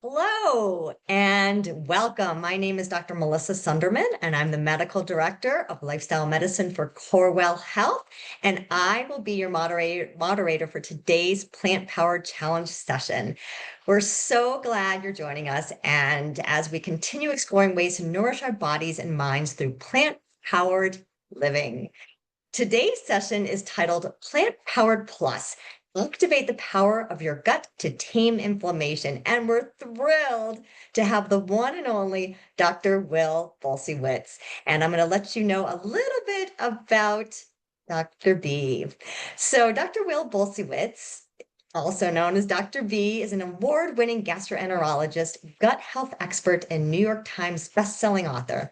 Hello and welcome. My name is Dr. Melissa Sunderman, and I'm the Medical Director of Lifestyle Medicine for Corewell Health. And I will be your moderator for today's Plant Powered Challenge session. We're so glad you're joining us. And as we continue exploring ways to nourish our bodies and minds through plant powered living. Today's session is titled Plant Powered Plus. Activate the power of your gut to tame inflammation. And we're thrilled to have the one and only Dr. Will Bulsiewicz. And I'm going to let you know a little bit about Dr. B. So, Dr. Will Bulsiewicz, also known as Dr. B, is an award-winning gastroenterologist, gut health expert, and New York Times bestselling author.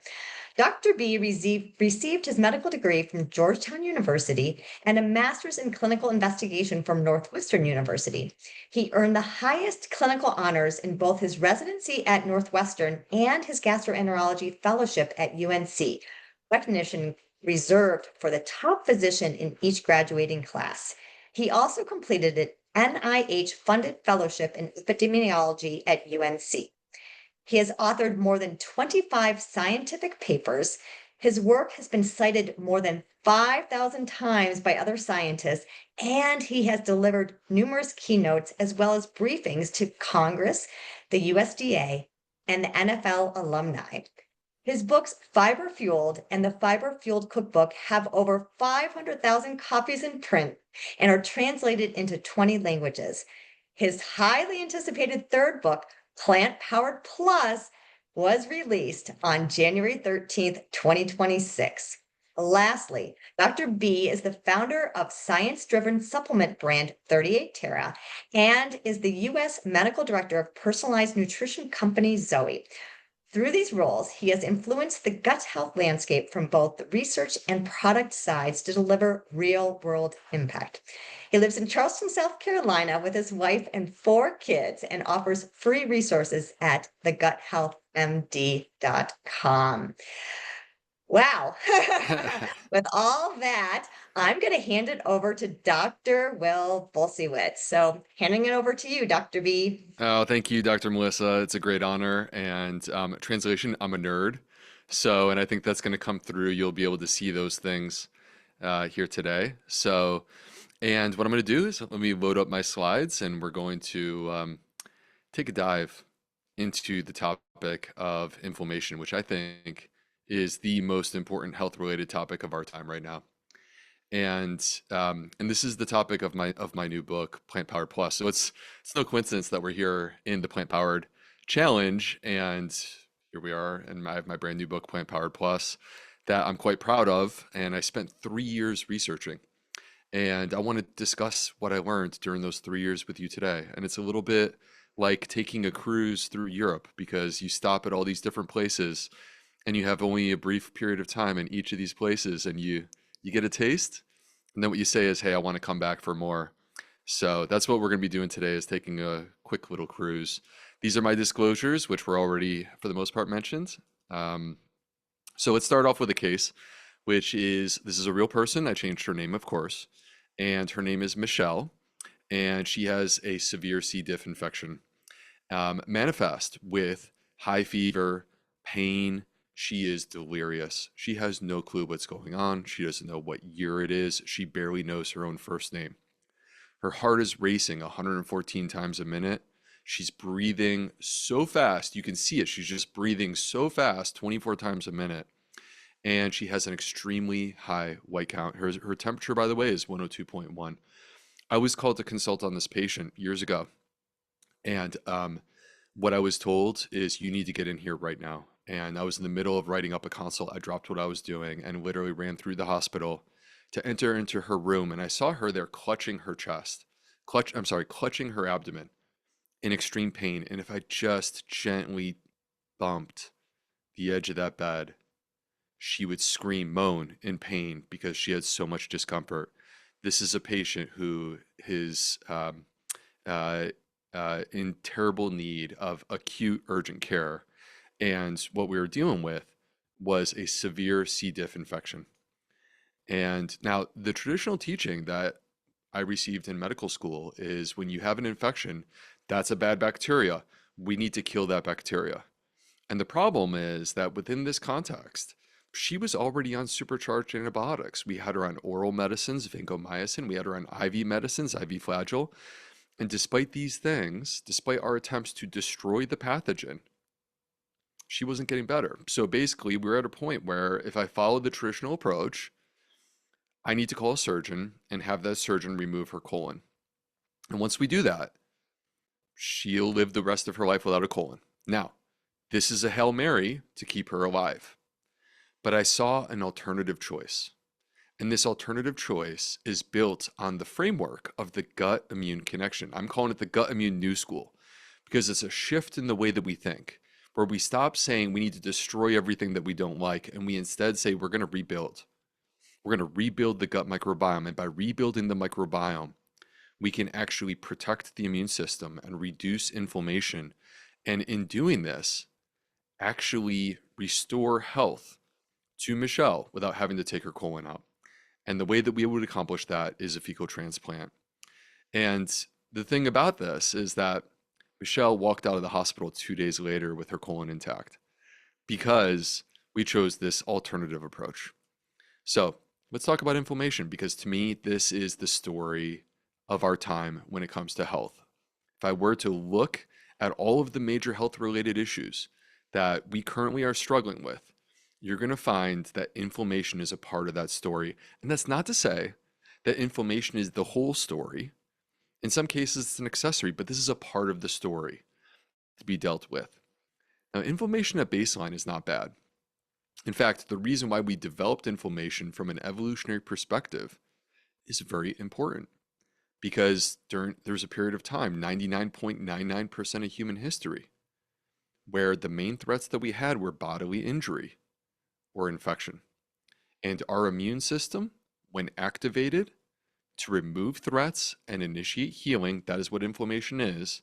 Dr. B received his medical degree from Georgetown University and a master's in clinical investigation from Northwestern University. He earned the highest clinical honors in both his residency at Northwestern and his gastroenterology fellowship at UNC, recognition reserved for the top physician in each graduating class. He also completed an NIH-funded fellowship in epidemiology at UNC. He has authored more than 25 scientific papers. His work has been cited more than 5,000 times by other scientists, and he has delivered numerous keynotes as well as briefings to Congress, the USDA, and the NFL alumni. His books, Fiber Fueled and the Fiber Fueled Cookbook, have over 500,000 copies in print and are translated into 20 languages. His highly anticipated third book, Plant Powered Plus, was released on January 13th, 2026. Lastly, Dr. B is the founder of science-driven supplement brand 38 Terra and is the U.S. Medical Director of personalized nutrition company Zoe. Through these roles, he has influenced the gut health landscape from both the research and product sides to deliver real-world impact. He lives in Charleston, South Carolina with his wife and 4 kids and offers free resources at theguthealthmd.com. Wow. With all that, I'm going to hand it over to Dr. Will Bulsiewicz. So handing it over to you, Dr. B. Oh, thank you, Dr. Melissa. It's a great honor. And translation, I'm a nerd. And I think that's going to come through. You'll be able to see those things here today. And what I'm going to do is let me load up my slides and we're going to take a dive into the topic of inflammation, which I think is the most important health-related topic of our time right now. And this is the topic of my new book, Plant Powered Plus. So it's no coincidence that we're here in the Plant Powered Challenge, and here we are, and I have my brand new book, Plant Powered Plus, that I'm quite proud of, and I spent 3 years researching. And I want to discuss what I learned during those 3 years with you today. And it's a little bit like taking a cruise through Europe, because you stop at all these different places, and you have only a brief period of time in each of these places, and you get a taste, and then what you say is, hey, I want to come back for more. So that's what we're going to be doing today, is taking a quick little cruise. These are my disclosures, which were already, for the most part, mentioned. So let's start off with a case, which is, this is a real person. I changed her name, of course, and her name is Michelle, and she has a severe C. diff infection, manifest with high fever, pain. She is delirious. She has no clue what's going on. She doesn't know what year it is. She barely knows her own first name. Her heart is racing 114 times a minute. She's breathing so fast. You can see it. She's just breathing so fast, 24 times a minute. And she has an extremely high white count. Her temperature, by the way, is 102.1. I was called to consult on this patient years ago. And what I was told is, you need to get in here right now. And I was in the middle of writing up a consult. I dropped what I was doing and literally ran through the hospital to enter into her room. And I saw her there clutching her chest, clutching her abdomen in extreme pain. And if I just gently bumped the edge of that bed, she would scream, moan in pain because she had so much discomfort. This is a patient who is in terrible need of acute urgent care. And what we were dealing with was a severe C. diff infection. And now the traditional teaching that I received in medical school is, when you have an infection, that's a bad bacteria. We need to kill that bacteria. And the problem is that within this context, she was already on supercharged antibiotics. We had her on oral medicines, vancomycin. We had her on IV medicines, IV flagyl. And despite these things, despite our attempts to destroy the pathogen, she wasn't getting better. So basically, we're at a point where if I follow the traditional approach, I need to call a surgeon and have that surgeon remove her colon. And once we do that, she'll live the rest of her life without a colon. Now, this is a Hail Mary to keep her alive. But I saw an alternative choice. And this alternative choice is built on the framework of the gut immune connection. I'm calling it the gut immune new school because it's a shift in the way that we think, where we stop saying we need to destroy everything that we don't like, and we instead say we're going to rebuild. We're going to rebuild the gut microbiome. And by rebuilding the microbiome, we can actually protect the immune system and reduce inflammation. And in doing this, actually restore health to Michelle without having to take her colon out. And the way that we would accomplish that is a fecal transplant. And the thing about this is that Michelle walked out of the hospital 2 days later with her colon intact because we chose this alternative approach. So let's talk about inflammation, because to me, this is the story of our time when it comes to health. If I were to look at all of the major health related issues that we currently are struggling with, you're going to find that inflammation is a part of that story. And that's not to say that inflammation is the whole story. In some cases, it's an accessory, but this is a part of the story to be dealt with. Now, inflammation at baseline is not bad. In fact, the reason why we developed inflammation from an evolutionary perspective is very important, because there's a period of time, 99.99% of human history, where the main threats that we had were bodily injury or infection. And our immune system, when activated to remove threats and initiate healing, that is what inflammation is,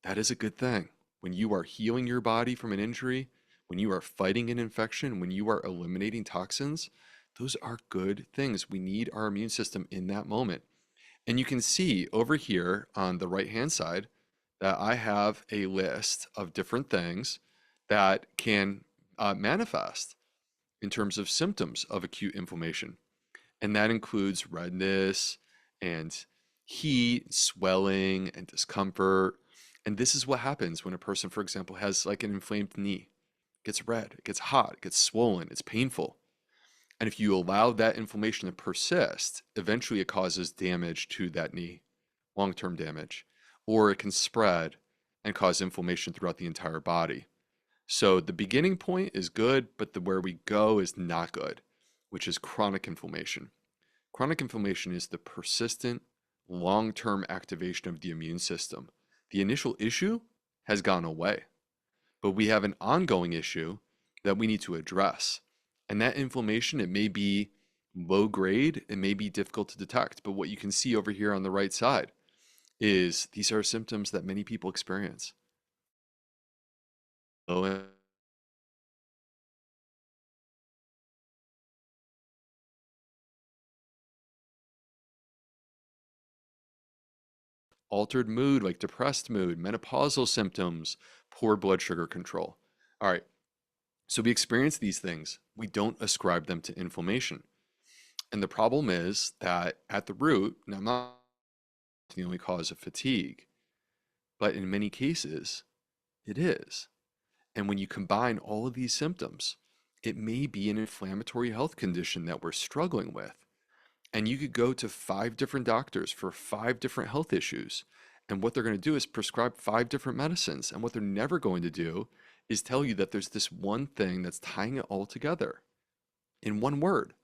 that is a good thing. When you are healing your body from an injury, when you are fighting an infection, when you are eliminating toxins, those are good things. We need our immune system in that moment. And you can see over here on the right-hand side that I have a list of different things that can manifest in terms of symptoms of acute inflammation. And that includes redness and heat, swelling, and discomfort. And this is what happens when a person, for example, has like an inflamed knee. It gets red, it gets hot, it gets swollen, it's painful. And if you allow that inflammation to persist, eventually it causes damage to that knee, long-term damage, or it can spread and cause inflammation throughout the entire body. So the beginning point is good, but where we go is not good, which is chronic inflammation. Chronic inflammation is the persistent, long-term activation of the immune system. The initial issue has gone away, but we have an ongoing issue that we need to address. And that inflammation, it may be low grade, it may be difficult to detect, but what you can see over here on the right side is these are symptoms that many people experience. Low altered mood, like depressed mood, menopausal symptoms, poor blood sugar control. All right, so we experience these things. We don't ascribe them to inflammation. And the problem is that at the root, now I'm not the only cause of fatigue, but in many cases, it is. And when you combine all of these symptoms, it may be an inflammatory health condition that we're struggling with. And you could go to 5 different doctors for 5 different health issues. And what they're going to do is prescribe 5 different medicines. And what they're never going to do is tell you that there's this one thing that's tying it all together in one word: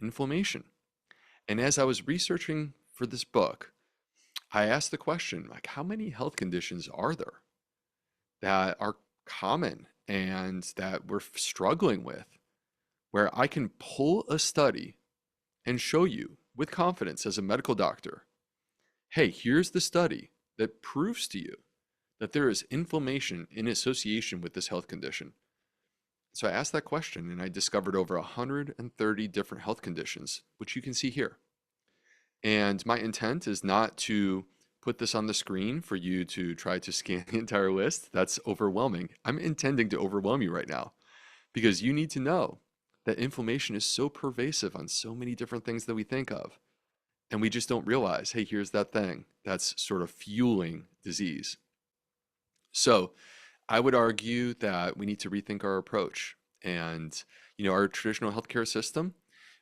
inflammation. And as I was researching for this book, I asked the question, like, how many health conditions are there that are common and that we're struggling with, where I can pull a study and show you with confidence as a medical doctor, hey, here's the study that proves to you that there is inflammation in association with this health condition. So I asked that question and I discovered over 130 different health conditions, which you can see here. And my intent is not to put this on the screen for you to try to scan the entire list, that's overwhelming. I'm intending to overwhelm you right now because you need to know that inflammation is so pervasive on so many different things that we think of. And we just don't realize, hey, here's that thing that's sort of fueling disease. So I would argue that we need to rethink our approach. And, our traditional healthcare system,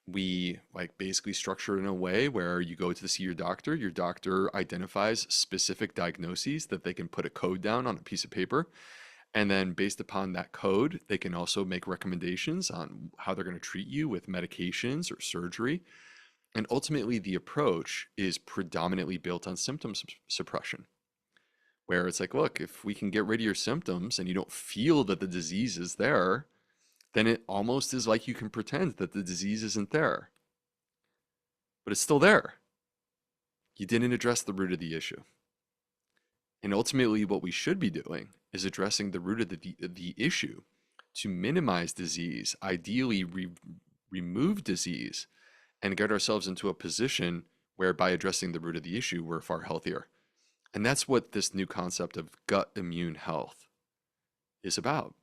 we like basically structure it in a way where you go to see your doctor identifies specific diagnoses that they can put a code down on a piece of paper. And then based upon that code, they can also make recommendations on how they're going to treat you with medications or surgery. And ultimately, the approach is predominantly built on symptom suppression, where it's like, look, if we can get rid of your symptoms and you don't feel that the disease is there, then it almost is like you can pretend that the disease isn't there, but it's still there. You didn't address the root of the issue. And ultimately, what we should be doing is addressing the root of the issue to minimize disease, ideally remove disease, and get ourselves into a position where by addressing the root of the issue, we're far healthier. And that's what this new concept of gut immune health is about,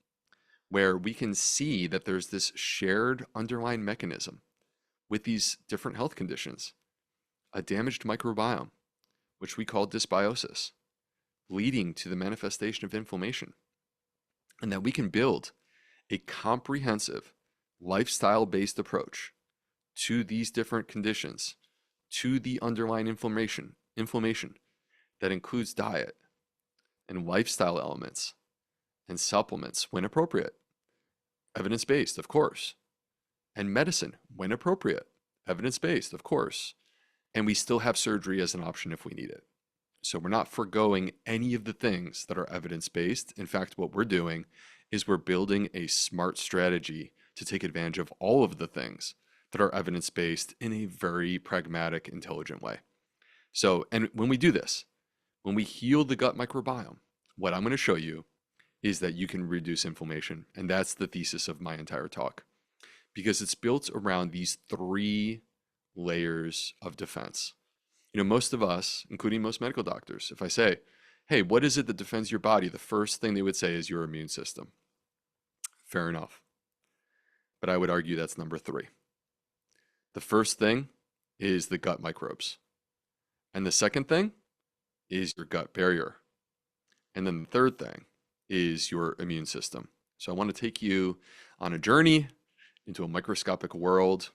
where we can see that there's this shared underlying mechanism with these different health conditions, a damaged microbiome, which we call dysbiosis, leading to the manifestation of inflammation, and that we can build a comprehensive lifestyle-based approach to these different conditions, to the underlying inflammation that includes diet and lifestyle elements and supplements when appropriate, evidence-based, of course, and medicine when appropriate, evidence-based, of course, and we still have surgery as an option if we need it. So we're not foregoing any of the things that are evidence-based. In fact, what we're doing is we're building a smart strategy to take advantage of all of the things that are evidence-based in a very pragmatic, intelligent way. So, and when we do this, when we heal the gut microbiome, what I'm going to show you is that you can reduce inflammation. And that's the thesis of my entire talk, because it's built around these 3 layers of defense. Most of us, including most medical doctors, if I say, hey, what is it that defends your body? The first thing they would say is your immune system. Fair enough. But I would argue that's number 3. The first thing is the gut microbes. And the second thing is your gut barrier. And then the third thing is your immune system. So I want to take you on a journey into a microscopic world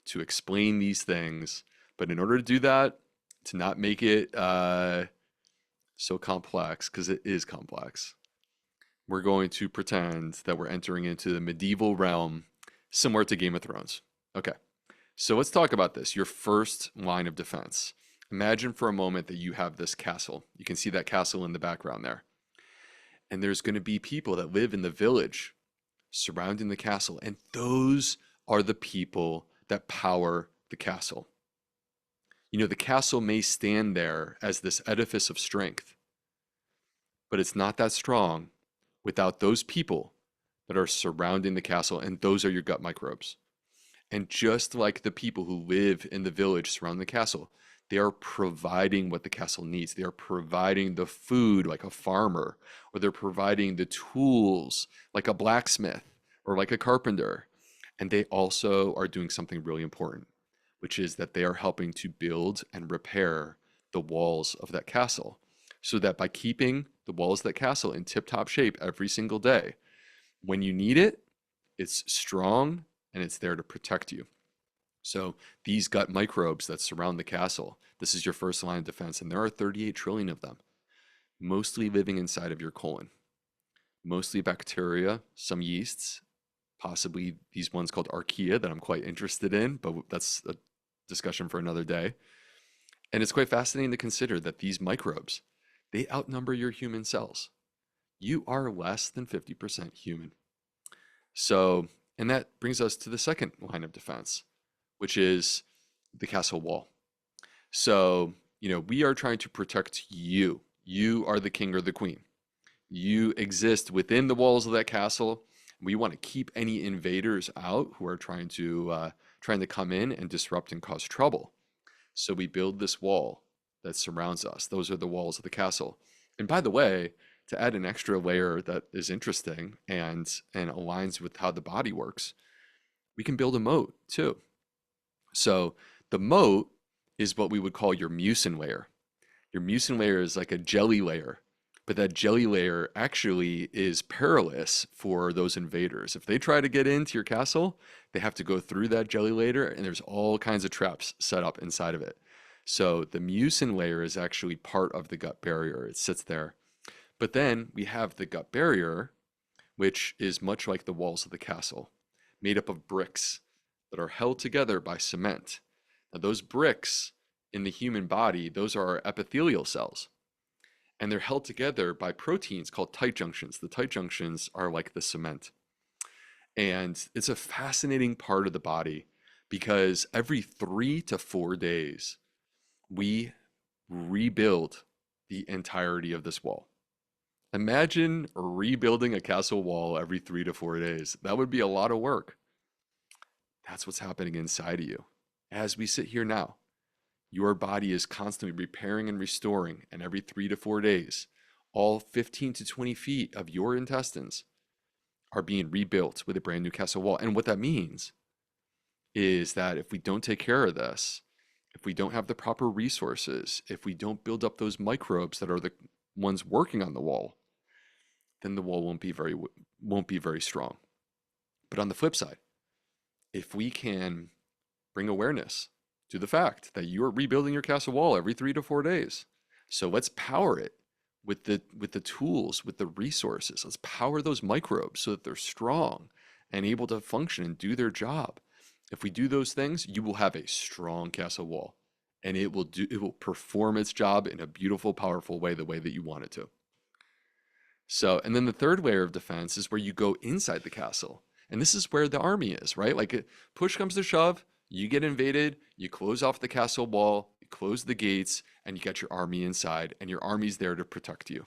to explain these things. But in order to do that, to not make it so complex, because it is complex, we're going to pretend that we're entering into the medieval realm similar to Game of Thrones. Okay, so let's talk about this. Your first line of defense. Imagine for a moment that you have this castle. You can see that castle in the background there. And there's going to be people that live in the village surrounding the castle. And those are the people that power the castle. The castle may stand there as this edifice of strength, but it's not that strong without those people that are surrounding the castle, and those are your gut microbes. And just like the people who live in the village surrounding the castle, they are providing what the castle needs. They are providing the food like a farmer, or they're providing the tools like a blacksmith or like a carpenter. And they also are doing something really important, which is that they are helping to build and repair the walls of that castle, so that by keeping the walls of that castle in tip-top shape every single day, when you need it, it's strong and it's there to protect you. So these gut microbes that surround the castle, this is your first line of defense, and there are 38 trillion of them, mostly living inside of your colon, mostly bacteria, some yeasts, possibly these ones called archaea that I'm quite interested in, but that's a discussion for another day. And it's quite fascinating to consider that these microbes, they outnumber your human cells. You are less than 50% human. So, and that brings us to the second line of defense, which is the castle wall. So, we are trying to protect you. You are the king or the queen. You exist within the walls of that castle. We want to keep any invaders out who are trying to come in and disrupt and cause trouble. So we build this wall that surrounds us. Those are the walls of the castle. And by the way, to add an extra layer that is interesting and aligns with how the body works, we can build a moat too. So the moat is what we would call your mucin layer. Your mucin layer is like a jelly layer, but that jelly layer actually is perilous for those invaders. If they try to get into your castle, they have to go through that jelly layer, and there's all kinds of traps set up inside of it. So the mucin layer is actually part of the gut barrier. It sits there. But then we have the gut barrier, which is much like the walls of the castle, made up of bricks that are held together by cement. Now, those bricks in the human body, those are our epithelial cells, and they're held together by proteins called tight junctions. The tight junctions are like the cement. And it's a fascinating part of the body because every 3 to 4 days, we rebuild the entirety of this wall. Imagine rebuilding a castle wall every 3 to 4 days. That would be a lot of work. That's what's happening inside of you. As we sit here now, your body is constantly repairing and restoring, and every 3 to 4 days, all 15 to 20 feet of your intestines are being rebuilt with a brand new castle wall. And what that means is that if we don't take care of this, if we don't have the proper resources, if we don't build up those microbes that are the ones working on the wall, then the wall won't be very strong. But on the flip side, if we can bring awareness to the fact that you are rebuilding your castle wall every 3 to 4 days, so let's power it with the tools, with the resources. Let's power those microbes so that they're strong and able to function and do their job. If we do those things, you will have a strong castle wall, and it will perform its job in a beautiful, powerful way, the way that you want it to. So, and then the third layer of defense is where you go inside the castle. And this is where the army is, right? Like push comes to shove, you get invaded, you close off the castle wall, you close the gates, and you get your army inside, and your army's there to protect you.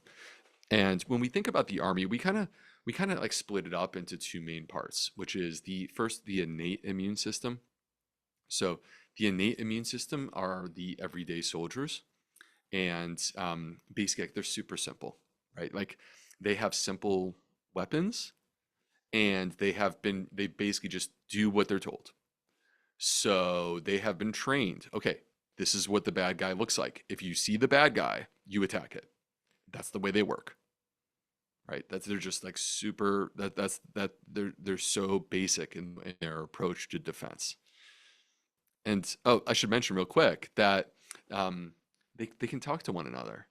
And when we think about the army, we kind of like split it up into two main parts, which is the innate immune system. So the innate immune system are the everyday soldiers, and basically like, they're super simple, right? Like they have simple weapons, and they basically just do what they're told. So they have been trained. Okay, this is what the bad guy looks like. If you see the bad guy, you attack it. That's the way they work, right? They're just like super. They're so basic in their approach to defense. And oh, I should mention real quick that they can talk to one another.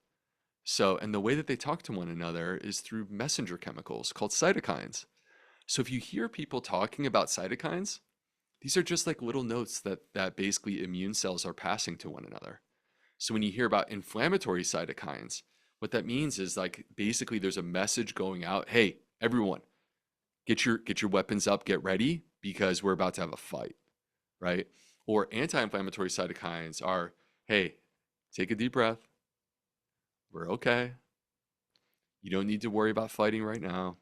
So, and the way that they talk to one another is through messenger chemicals called cytokines. So if you hear people talking about cytokines, these are just like little notes that basically immune cells are passing to one another. So when you hear about inflammatory cytokines, what that means is like basically there's a message going out, hey, everyone, get your weapons up, get ready because we're about to have a fight, right? Or anti-inflammatory cytokines are, hey, take a deep breath. We're okay. You don't need to worry about fighting right now,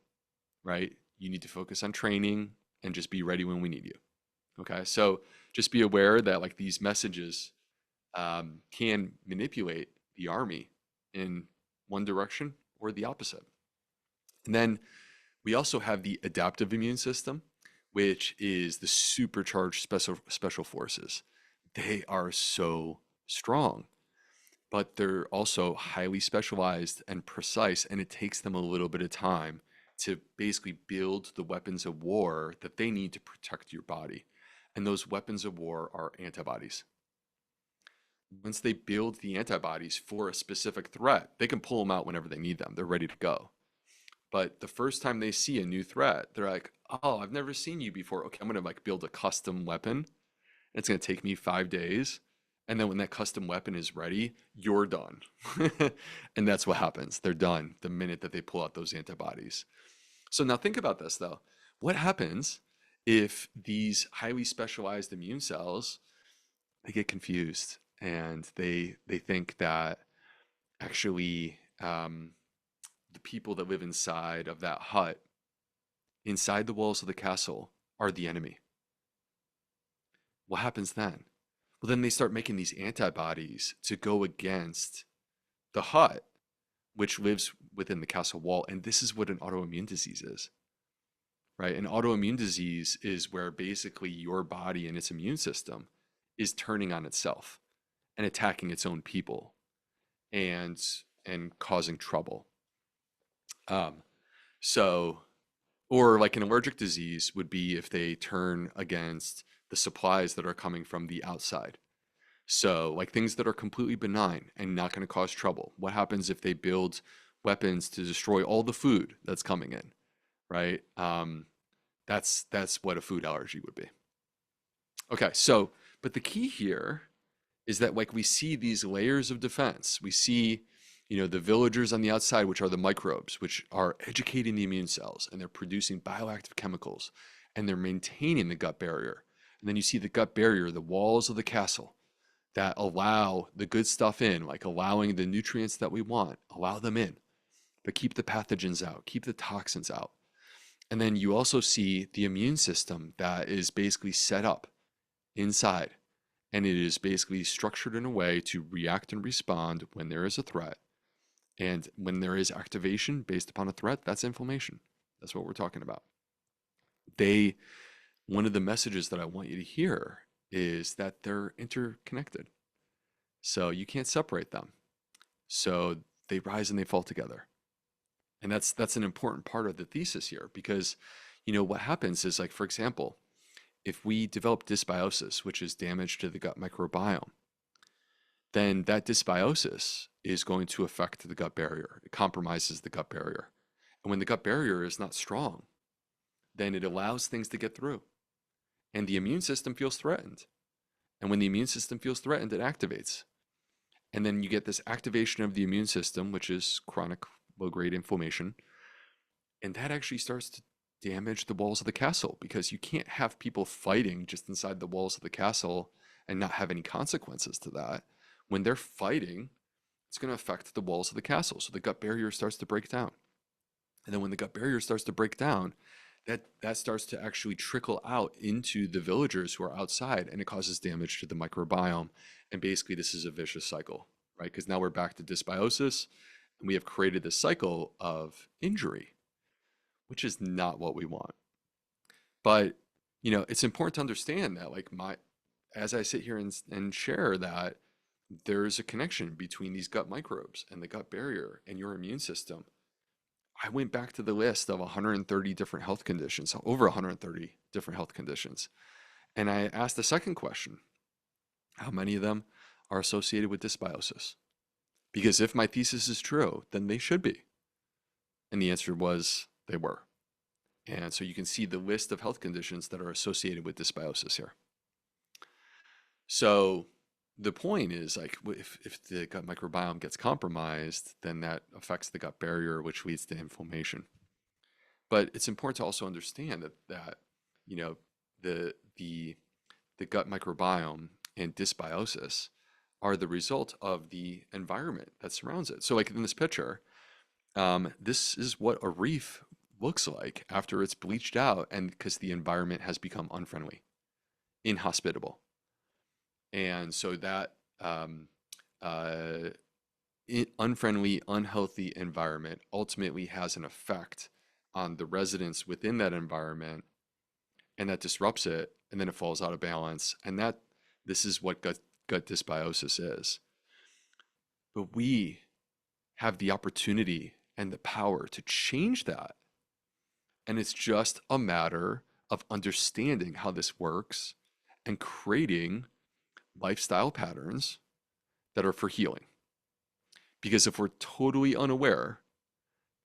right? You need to focus on training and just be ready when we need you. Okay, so just be aware that like these messages can manipulate the army in one direction or the opposite. And then we also have the adaptive immune system, which is the supercharged special forces. They are so strong, but they're also highly specialized and precise, and it takes them a little bit of time to basically build the weapons of war that they need to protect your body. And those weapons of war are antibodies. Once they build the antibodies for a specific threat, they can pull them out whenever they need them. They're ready to go. But the first time they see a new threat, they're like, oh, I've never seen you before. Okay, I'm going to like build a custom weapon. It's going to take me 5 days. And then when that custom weapon is ready, you're done. And that's what happens. They're done the minute that they pull out those antibodies. So now think about this though. What happens if these highly specialized immune cells, they get confused and they think that actually the people that live inside of that hut, inside the walls of the castle, are the enemy? What happens then? Well, then they start making these antibodies to go against the hut, which lives within the castle wall. And this is what an autoimmune disease is, right? An autoimmune disease is where basically your body and its immune system is turning on itself and attacking its own people and causing trouble. Um, so, or like an allergic disease would be if they turn against the supplies that are coming from the outside. So, like things that are completely benign and not going to cause trouble. What happens if they build weapons to destroy all the food that's coming in, right? That's what a food allergy would be. Okay, so but the key here is that like we see these layers of defense. We see, the villagers on the outside, which are the microbes, which are educating the immune cells and they're producing bioactive chemicals and they're maintaining the gut barrier. And then you see the gut barrier, the walls of the castle that allow the good stuff in, like allowing the nutrients that we want, allow them in, but keep the pathogens out, keep the toxins out. And then you also see the immune system that is basically set up inside. And it is basically structured in a way to react and respond when there is a threat. And when there is activation based upon a threat, that's inflammation. That's what we're talking about. One of the messages that I want you to hear is that they're interconnected. So you can't separate them. So they rise and they fall together. And that's an important part of the thesis here because, what happens is like, for example, if we develop dysbiosis, which is damage to the gut microbiome, then that dysbiosis is going to affect the gut barrier. It compromises the gut barrier. And when the gut barrier is not strong, then it allows things to get through. And the immune system feels threatened. And when the immune system feels threatened, it activates. And then you get this activation of the immune system, which is chronic low-grade inflammation. And that actually starts to damage the walls of the castle because you can't have people fighting just inside the walls of the castle and not have any consequences to that. When they're fighting, it's going to affect the walls of the castle. So the gut barrier starts to break down. And then when the gut barrier starts to break down, that starts to actually trickle out into the villagers who are outside and it causes damage to the microbiome. And basically this is a vicious cycle, right? Because now we're back to dysbiosis and we have created this cycle of injury, which is not what we want. But, it's important to understand that like as I sit here and share that there's a connection between these gut microbes and the gut barrier and your immune system. I went back to the list of 130 different health conditions, over 130 different health conditions. And I asked the second question, how many of them are associated with dysbiosis? Because if my thesis is true, then they should be. And the answer was they were. And so you can see the list of health conditions that are associated with dysbiosis here. So the point is like if the gut microbiome gets compromised, then that affects the gut barrier, which leads to inflammation. But it's important to also understand that the the gut microbiome and dysbiosis are the result of the environment that surrounds it. So like in this picture, this is what a reef looks like after it's bleached out and because the environment has become unfriendly, inhospitable. And so that uh, unfriendly, unhealthy environment ultimately has an effect on the residents within that environment, and that disrupts it, and then it falls out of balance. And this is what gut dysbiosis is. But we have the opportunity and the power to change that. And it's just a matter of understanding how this works and creating lifestyle patterns that are for healing. Because if we're totally unaware,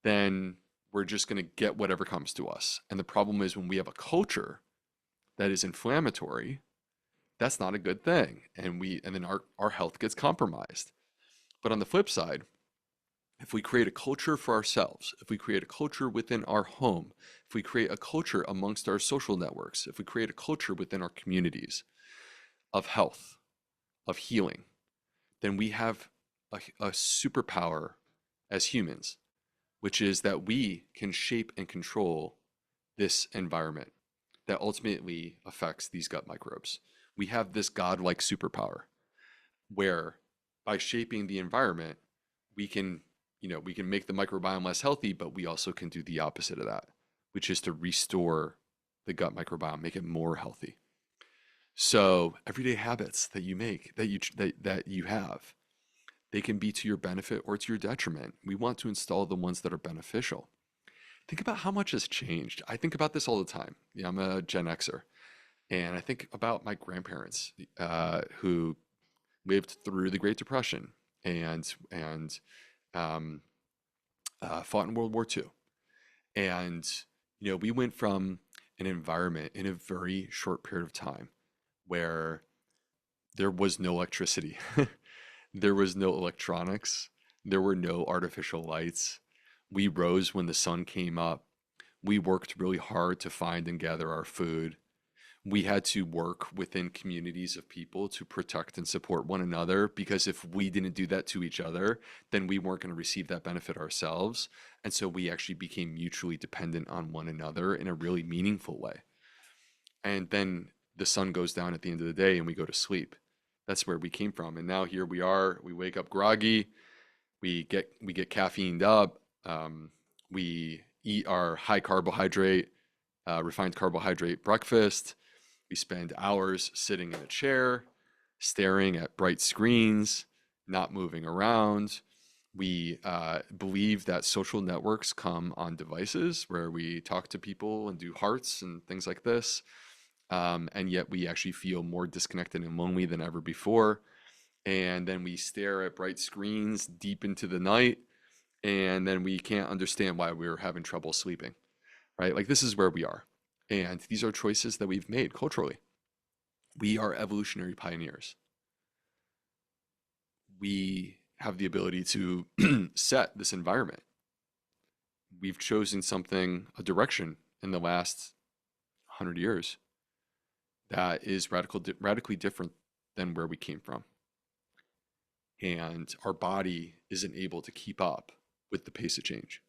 then we're just going to get whatever comes to us. And the problem is when we have a culture that is inflammatory, that's not a good thing. And then our health gets compromised. But on the flip side, if we create a culture for ourselves, if we create a culture within our home, if we create a culture amongst our social networks, if we create a culture within our communities of health, of healing, then we have a superpower as humans, which is that we can shape and control this environment that ultimately affects these gut microbes. We have this godlike superpower where by shaping the environment, we can, we can make the microbiome less healthy, but we also can do the opposite of that, which is to restore the gut microbiome, make it more healthy. So everyday habits that you make, that you have, they can be to your benefit or to your detriment. We want to install the ones that are beneficial. Think about how much has changed. I think about this all the time. I'm a Gen Xer, and I think about my grandparents who lived through the Great Depression and um, fought in World War II. And we went from an environment in a very short period of time where there was no electricity, there was no electronics, there were no artificial lights. We rose when the sun came up. We worked really hard to find and gather our food. We had to work within communities of people to protect and support one another, because if we didn't do that to each other, then we weren't going to receive that benefit ourselves. And so we actually became mutually dependent on one another in a really meaningful way. And then the sun goes down at the end of the day and we go to sleep. That's where we came from. And now here we are. We wake up groggy. We get caffeined up. We eat our high carbohydrate, refined carbohydrate breakfast. We spend hours sitting in a chair, staring at bright screens, not moving around. We believe that social networks come on devices where we talk to people and do hearts and things like this. And yet we actually feel more disconnected and lonely than ever before. And then we stare at bright screens deep into the night, and then we can't understand why we're having trouble sleeping, right? Like, this is where we are. And these are choices that we've made culturally. We are evolutionary pioneers. We have the ability to set this environment. We've chosen something, a direction in the last 100 years that is radically different than where we came from. And our body isn't able to keep up with the pace of change.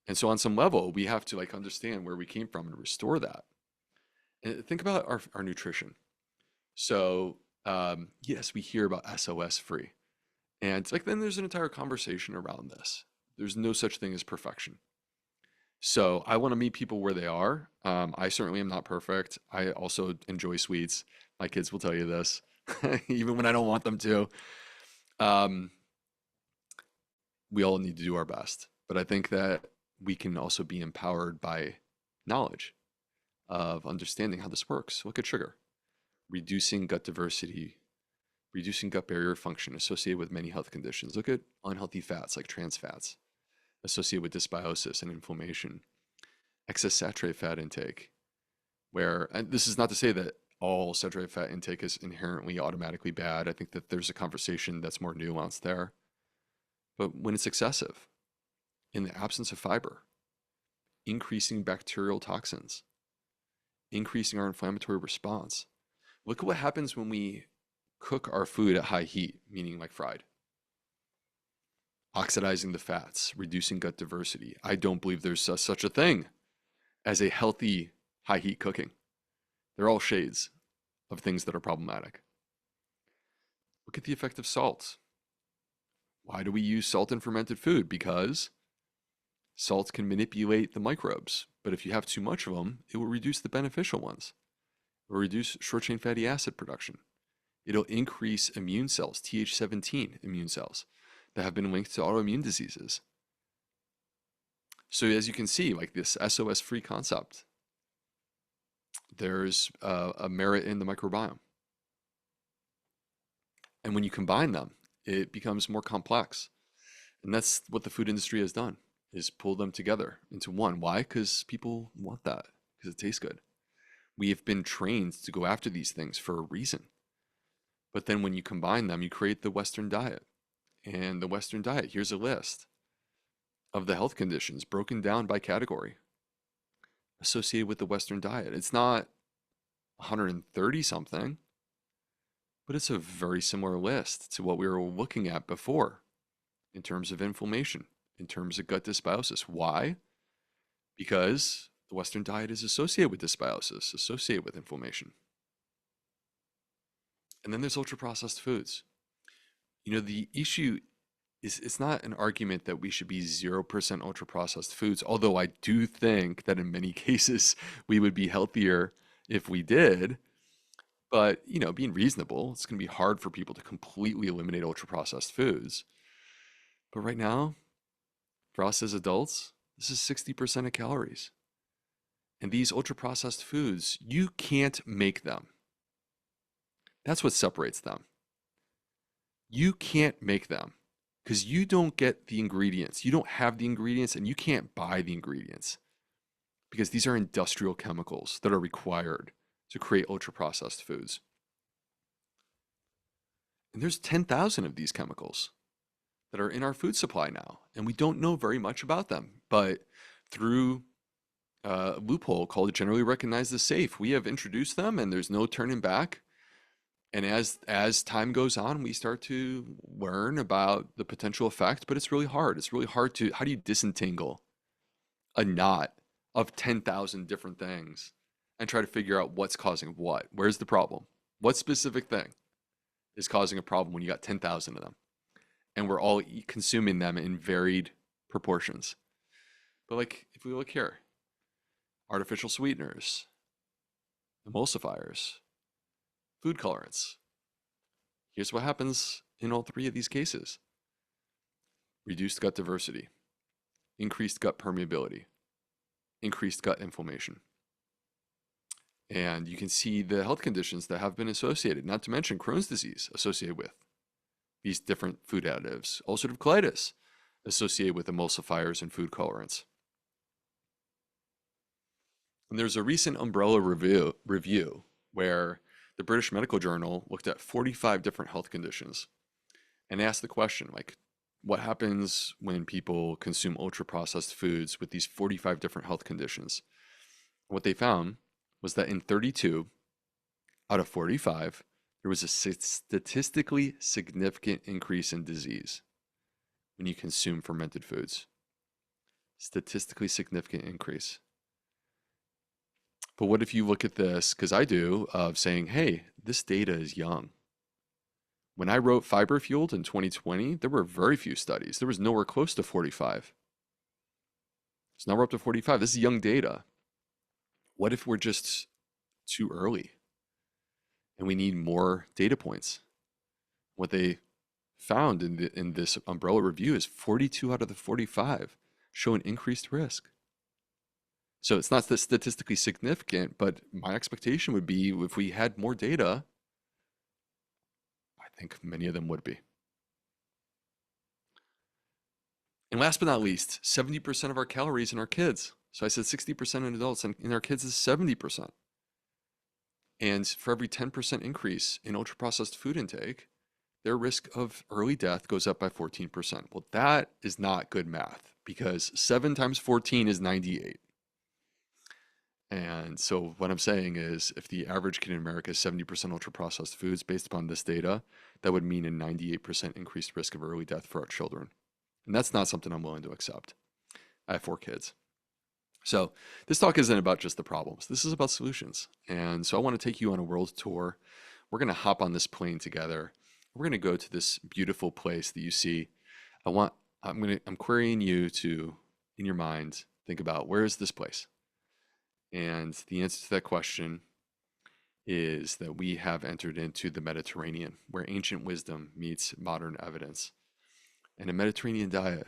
And so on some level, we have to understand where we came from and restore that. And think about our nutrition. So yes, we hear about SOS free. And then there's an entire conversation around this. There's no such thing as perfection. So I want to meet people where they are. I certainly am not perfect. I also enjoy sweets. My kids will tell you this, even when I don't want them to. We all need to do our best. But I think that we can also be empowered by knowledge of understanding how this works. Look at sugar, reducing gut diversity, reducing gut barrier function associated with many health conditions. Look at unhealthy fats like trans fats associated with dysbiosis and inflammation, excess saturated fat intake, and this is not to say that all saturated fat intake is inherently automatically bad. I think that there's a conversation that's more nuanced there. But when it's excessive, in the absence of fiber, increasing bacterial toxins, increasing our inflammatory response. Look at what happens when we cook our food at high heat, meaning like fried. Oxidizing the fats, reducing gut diversity. I don't believe there's such a thing as a healthy high heat cooking. They're all shades of things that are problematic. Look at the effect of salt. Why do we use salt in fermented food? Because salt can manipulate the microbes, but if you have too much of them, it will reduce the beneficial ones. It will reduce short-chain fatty acid production. It'll increase immune cells, Th17 immune cells, that have been linked to autoimmune diseases. So as you can see, this SOS-free concept, there's a merit in the microbiome. And when you combine them, it becomes more complex. And that's what the food industry has done, is pull them together into one. Why? Because people want that, because it tastes good. We have been trained to go after these things for a reason. But then when you combine them, you create the Western diet. And the Western diet, here's a list of the health conditions broken down by category associated with the Western diet. It's not 130 something, but it's a very similar list to what we were looking at before in terms of inflammation, in terms of gut dysbiosis. Why? Because the Western diet is associated with dysbiosis, associated with inflammation. And then there's ultra processed foods. The issue is it's not an argument that we should be 0% ultra processed foods, although I do think that in many cases we would be healthier if we did. But, being reasonable, it's going to be hard for people to completely eliminate ultra processed foods. But right now, for us as adults, this is 60% of calories. And these ultra processed foods, you can't make them. That's what separates them. You can't make them because you don't get the ingredients. You don't have the ingredients and you can't buy the ingredients because these are industrial chemicals that are required to create ultra processed foods. And there's 10,000 of these chemicals that are in our food supply now, and we don't know very much about them. But through a loophole called generally recognized as safe, we have introduced them, and there's no turning back. And as time goes on, we start to learn about the potential effect, but it's really hard. It's really hard to, how do you disentangle a knot of 10,000 different things and try to figure out what's causing what? Where's the problem? What specific thing is causing a problem when you got 10,000 of them? And we're all consuming them in varied proportions. But like, if we look here, artificial sweeteners, emulsifiers, food colorants. Here's what happens in all three of these cases. Reduced gut diversity, increased gut permeability, increased gut inflammation. And you can see the health conditions that have been associated, not to mention Crohn's disease associated with these different food additives, ulcerative colitis associated with emulsifiers and food colorants. And there's a recent umbrella review where the British Medical Journal looked at 45 different health conditions and asked the question, like, what happens when people consume ultra processed foods with these 45 different health conditions? What they found was that in 32 out of 45, there was a statistically significant increase in disease when you consume fermented foods. Statistically significant increase. But what if you look at this, because I do, of saying, hey, this data is young. When I wrote Fiber Fueled in 2020, there were very few studies. There was nowhere close to 45. So now we're up to 45. This is young data. What if we're just too early and we need more data points? What they found in this umbrella review is 42 out of the 45 show an increased risk. So it's not statistically significant, but my expectation would be if we had more data, I think many of them would be. And last but not least, 70% of our calories in our kids. So I said 60% in adults, and in our kids is 70%. And for every 10% increase in ultra-processed food intake, their risk of early death goes up by 14%. Well, that is not good math because 7 times 14 is 98. And so what I'm saying is if the average kid in America is 70% ultra-processed foods based upon this data, that would mean a 98% increased risk of early death for our children. And that's not something I'm willing to accept. I have 4 kids. So this talk isn't about just the problems. This is about solutions. And so I want to take you on a world tour. We're going to hop on this plane together. We're going to go to this beautiful place that you see. I'm querying you to, in your mind, think about where is this place? And the answer to that question is that we have entered into the Mediterranean, where ancient wisdom meets modern evidence. And a Mediterranean diet,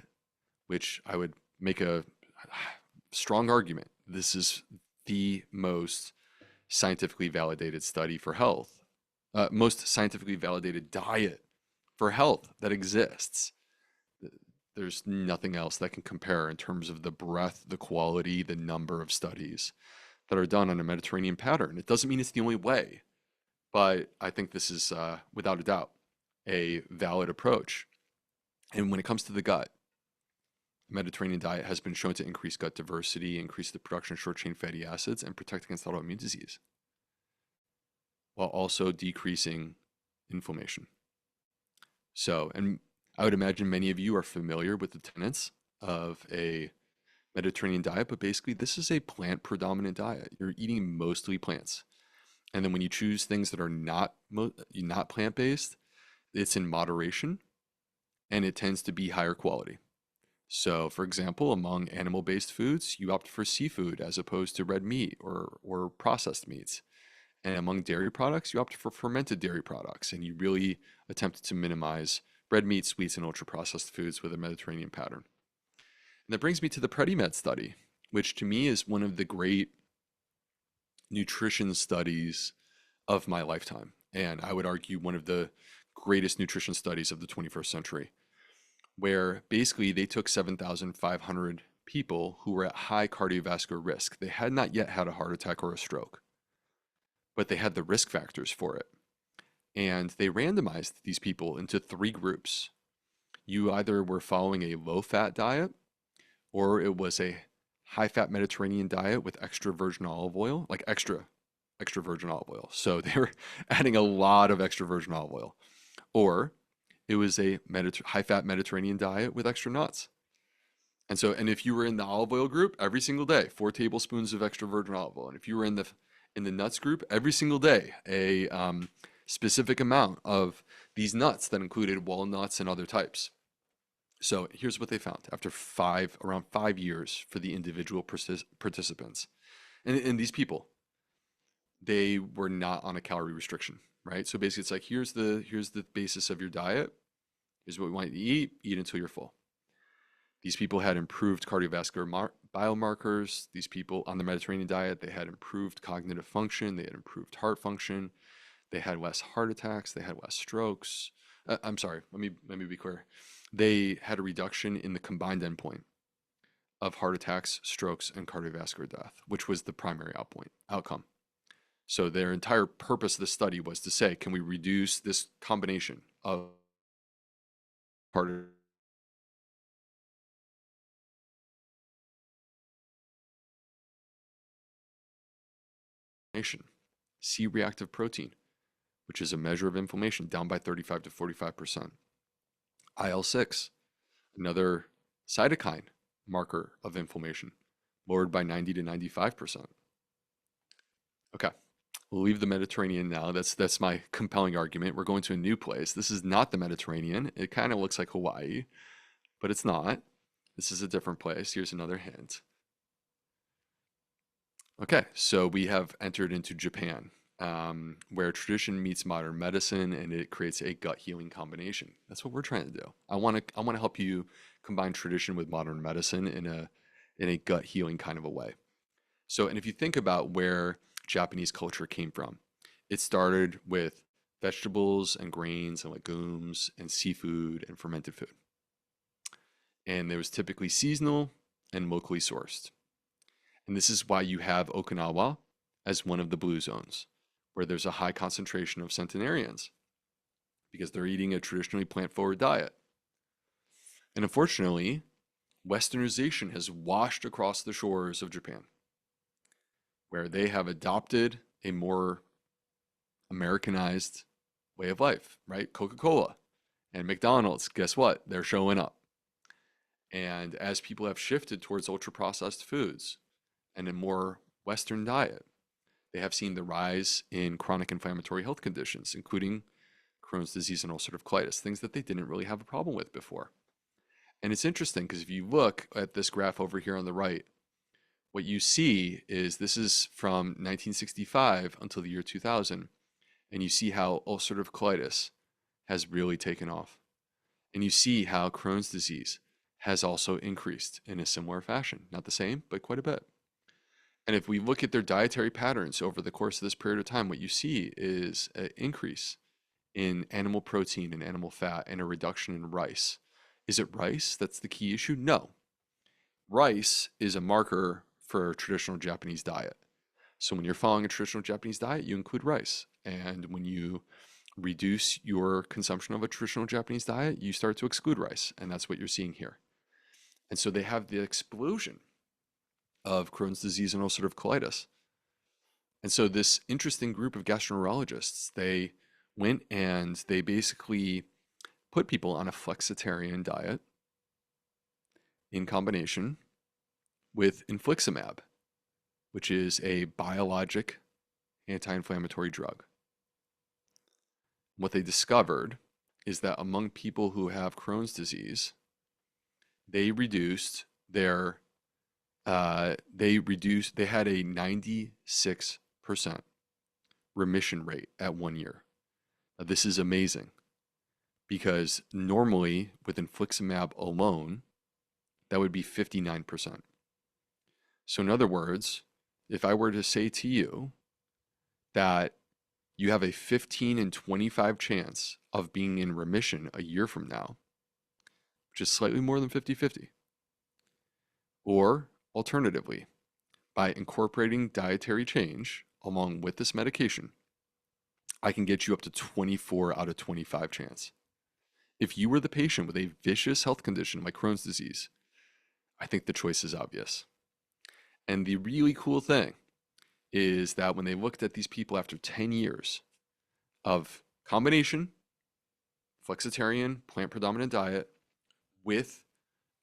which I would make a strong argument, this is the most scientifically validated study for health, most scientifically validated diet for health that exists. There's nothing else that can compare in terms of the breadth, the quality, the number of studies that are done on a Mediterranean pattern. It doesn't mean it's the only way, but I think this is, without a doubt, a valid approach. And when it comes to the gut, the Mediterranean diet has been shown to increase gut diversity, increase the production of short-chain fatty acids, and protect against autoimmune disease, while also decreasing inflammation. So, and I would imagine many of you are familiar with the tenets of a Mediterranean diet, but basically this is a plant predominant diet. You're eating mostly plants. And then when you choose things that are not plant-based, it's in moderation and it tends to be higher quality. So, for example, among animal-based foods, you opt for seafood as opposed to red meat or processed meats. And among dairy products, you opt for fermented dairy products, and you really attempt to minimize red meat, sweets, and ultra-processed foods with a Mediterranean pattern. And that brings me to the PrediMed study, which to me is one of the great nutrition studies of my lifetime. And I would argue one of the greatest nutrition studies of the 21st century, where basically they took 7,500 people who were at high cardiovascular risk. They had not yet had a heart attack or a stroke, but they had the risk factors for it. And they randomized these people into three groups. You either were following a low fat diet, or it was a high fat Mediterranean diet with extra virgin olive oil, like extra virgin olive oil. So they were adding a lot of extra virgin olive oil. Or it was a high fat Mediterranean diet with extra nuts. And if you were in the olive oil group, every single day, 4 tablespoons of extra virgin olive oil. And if you were in the nuts group, every single day, a specific amount of these nuts that included walnuts and other types. So here's what they found after around 5 years for the individual participants. And these people, they were not on a calorie restriction, right? So basically it's like, here's the basis of your diet. Here's what we want you to eat until you're full. These people had improved cardiovascular biomarkers. These people on the Mediterranean diet, they had improved cognitive function. They had improved heart function. They had less heart attacks. They had less strokes. I'm sorry, let me be clear. They had a reduction in the combined endpoint of heart attacks, strokes, and cardiovascular death, which was the primary outcome. So their entire purpose of the study was to say, can we reduce this combination of heart inflammation, C-reactive protein, which is a measure of inflammation, down by 35 to 45%. IL-6, another cytokine marker of inflammation, lowered by 90 to 95%. Okay, we'll leave the Mediterranean now. That's my compelling argument. We're going to a new place. This is not the Mediterranean. It kind of looks like Hawaii, but it's not. This is a different place. Here's another hint. Okay, so we have entered into Japan, where tradition meets modern medicine, and it creates a gut healing combination. That's what we're trying to do. I want to help you combine tradition with modern medicine in a gut healing kind of a way. So, and if you think about where Japanese culture came from, it started with vegetables and grains and legumes and seafood and fermented food. And it was typically seasonal and locally sourced. And this is why you have Okinawa as one of the blue zones, where there's a high concentration of centenarians, because they're eating a traditionally plant-forward diet. And unfortunately, Westernization has washed across the shores of Japan, where they have adopted a more Americanized way of life, right? Coca-Cola and McDonald's, guess what? They're showing up. And as people have shifted towards ultra-processed foods and a more Western diet, they have seen the rise in chronic inflammatory health conditions, including Crohn's disease and ulcerative colitis, things that they didn't really have a problem with before. And it's interesting because if you look at this graph over here on the right, what you see is this is from 1965 until the year 2000, and you see how ulcerative colitis has really taken off. And you see how Crohn's disease has also increased in a similar fashion. Not the same, but quite a bit. And if we look at their dietary patterns over the course of this period of time, what you see is an increase in animal protein and animal fat and a reduction in rice. Is it rice that's the key issue? No. Rice is a marker for a traditional Japanese diet. So when you're following a traditional Japanese diet, you include rice. And when you reduce your consumption of a traditional Japanese diet, you start to exclude rice. And that's what you're seeing here. And so they have the explosion of Crohn's disease and ulcerative colitis. And so this interesting group of gastroenterologists, they went and they basically put people on a flexitarian diet in combination with infliximab, which is a biologic anti-inflammatory drug. What they discovered is that among people who have Crohn's disease, they reduced their they had a 96% remission rate at 1 year. Now, this is amazing because normally with infliximab alone, that would be 59%. So in other words, if I were to say to you that you have a 15 and 25 chance of being in remission a year from now, which is slightly more than 50-50, or alternatively, by incorporating dietary change along with this medication, I can get you up to 24 out of 25 chance. If you were the patient with a vicious health condition like Crohn's disease, I think the choice is obvious. And the really cool thing is that when they looked at these people after 10 years of combination, flexitarian, plant predominant diet with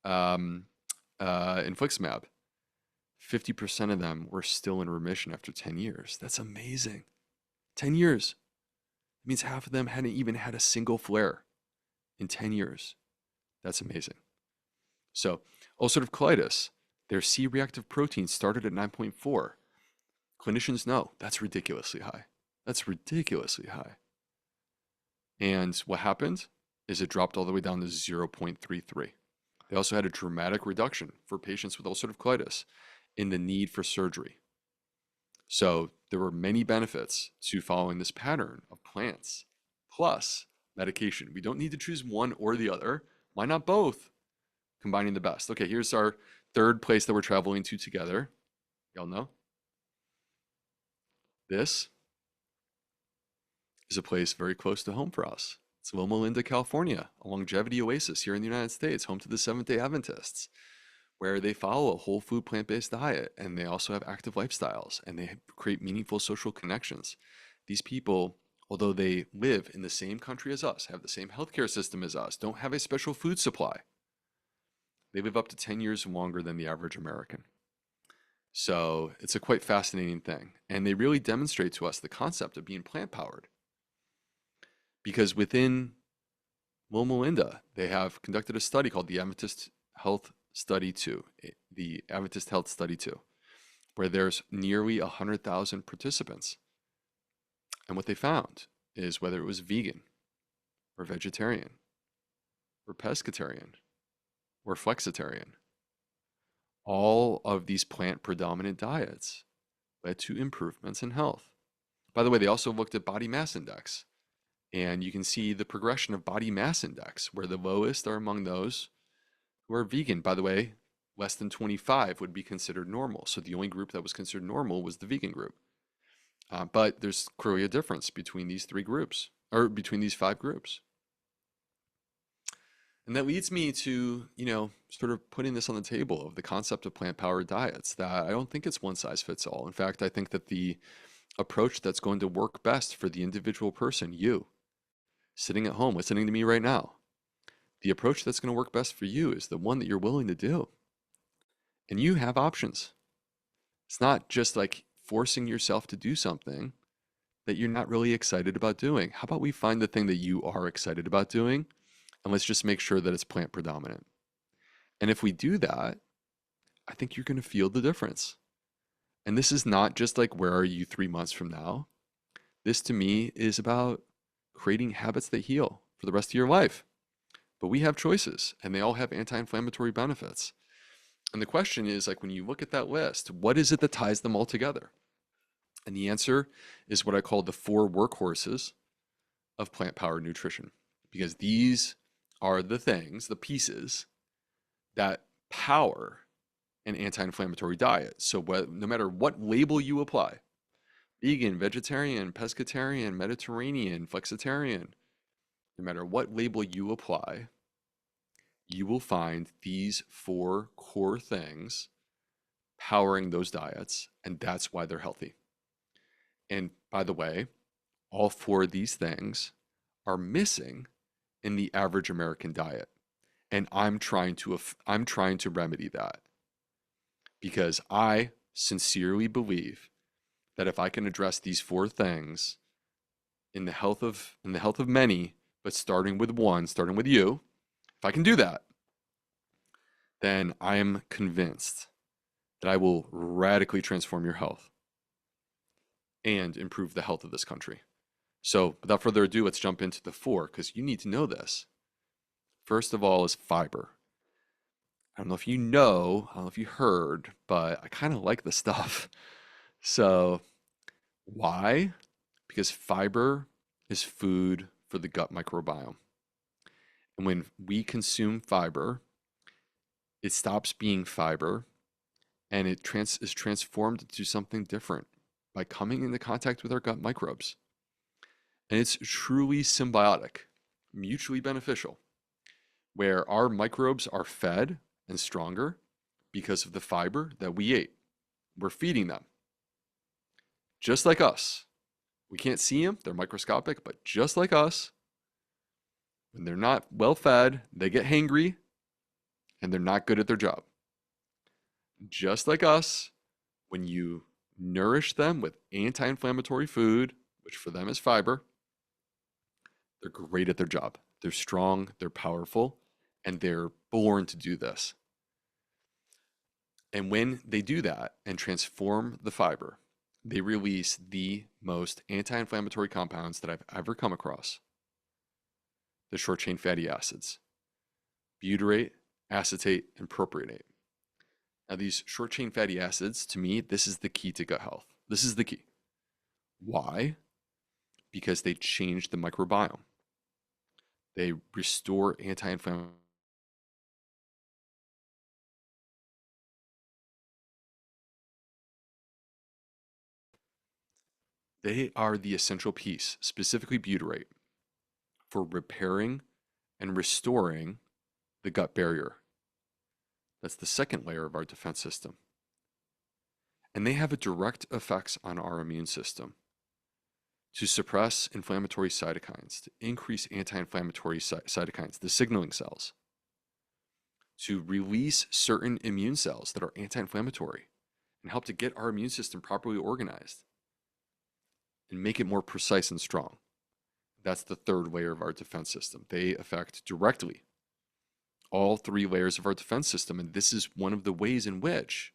infliximab, 50% of them were still in remission after 10 years. That's amazing. 10 years. It means half of them hadn't even had a single flare in 10 years. That's amazing. So, ulcerative colitis, their C-reactive protein started at 9.4. Clinicians know that's ridiculously high. That's ridiculously high. And what happened is it dropped all the way down to 0.33. They also had a dramatic reduction for patients with ulcerative colitis in the need for surgery. So there were many benefits to following this pattern of plants plus medication. We don't need to choose one or the other. Why not both? Combining the best. Okay, here's our third place that we're traveling to together. Y'all know? This is a place very close to home for us. It's Loma Linda, California, a longevity oasis here in the United States, home to the Seventh-day Adventists, where they follow a whole food plant-based diet, and they also have active lifestyles, and they create meaningful social connections. These people, although they live in the same country as us, have the same healthcare system as us, don't have a special food supply. They live up to 10 years longer than the average American. So it's a quite fascinating thing. And they really demonstrate to us the concept of being plant-powered. Because within Loma Linda, they have conducted a study called the Adventist Health Study 2, the Adventist Health Study 2, where there's nearly 100,000 participants. And what they found is whether it was vegan or vegetarian or pescatarian or flexitarian, all of these plant predominant diets led to improvements in health. By the way, they also looked at body mass index, and you can see the progression of body mass index, where the lowest are among those who are vegan. By the way, less than 25 would be considered normal. So the only group that was considered normal was the vegan group. But there's clearly a difference between these three groups, or between these five groups. And that leads me to, sort of putting this on the table of the concept of plant-powered diets, that I don't think it's one size fits all. In fact, I think that the approach that's going to work best for the individual person, you, sitting at home listening to me right now, the approach that's going to work best for you is the one that you're willing to do. And you have options. It's not just like forcing yourself to do something that you're not really excited about doing. How about we find the thing that you are excited about doing, and let's just make sure that it's plant predominant. And if we do that, I think you're going to feel the difference. And this is not just like, where are you 3 months from now? This to me is about creating habits that heal for the rest of your life. But we have choices, and they all have anti-inflammatory benefits. And the question is, like, when you look at that list, what is it that ties them all together? And the answer is what I call the 4 workhorses of plant-powered nutrition, because these are the things, the pieces that power an anti-inflammatory diet. So no matter what label you apply, vegan, vegetarian, pescatarian, Mediterranean, flexitarian, no matter what label you apply, you will find these 4 core things powering those diets, and that's why they're healthy. And by the way, all 4 of these things are missing in the average American diet. And I'm trying to remedy that, because I sincerely believe that if I can address these four things in the health of many, but starting with one, starting with you, if I can do that, then I am convinced that I will radically transform your health and improve the health of this country. So, without further ado, let's jump into the four because you need to know this. First of all, is fiber. I don't know if you know, I don't know if you heard, but I kind of like the stuff. So, why? Because fiber is food for the gut microbiome. And when we consume fiber, it stops being fiber and is transformed into something different by coming into contact with our gut microbes. And it's truly symbiotic, mutually beneficial, where our microbes are fed and stronger because of the fiber that we ate. We're feeding them, just like us. We can't see them, they're microscopic, but just like us, when they're not well fed, they get hangry and they're not good at their job. Just like us, when you nourish them with anti inflammatory food, which for them is fiber, they're great at their job. They're strong, they're powerful, and they're born to do this. And when they do that and transform the fiber, they release the most anti inflammatory compounds that I've ever come across, the short chain fatty acids: butyrate, acetate, and propionate. Now, these short chain fatty acids, to me, this is the key to gut health. This is the key. Why? Because they change the microbiome. They restore anti inflammatory. They are the essential piece, specifically butyrate, for repairing and restoring the gut barrier. That's the second layer of our defense system. And they have a direct effects on our immune system to suppress inflammatory cytokines, to increase anti-inflammatory cytokines, the signaling cells, to release certain immune cells that are anti-inflammatory and help to get our immune system properly organized and make it more precise and strong. That's the third layer of our defense system. They affect directly all three layers of our defense system. And this is one of the ways in which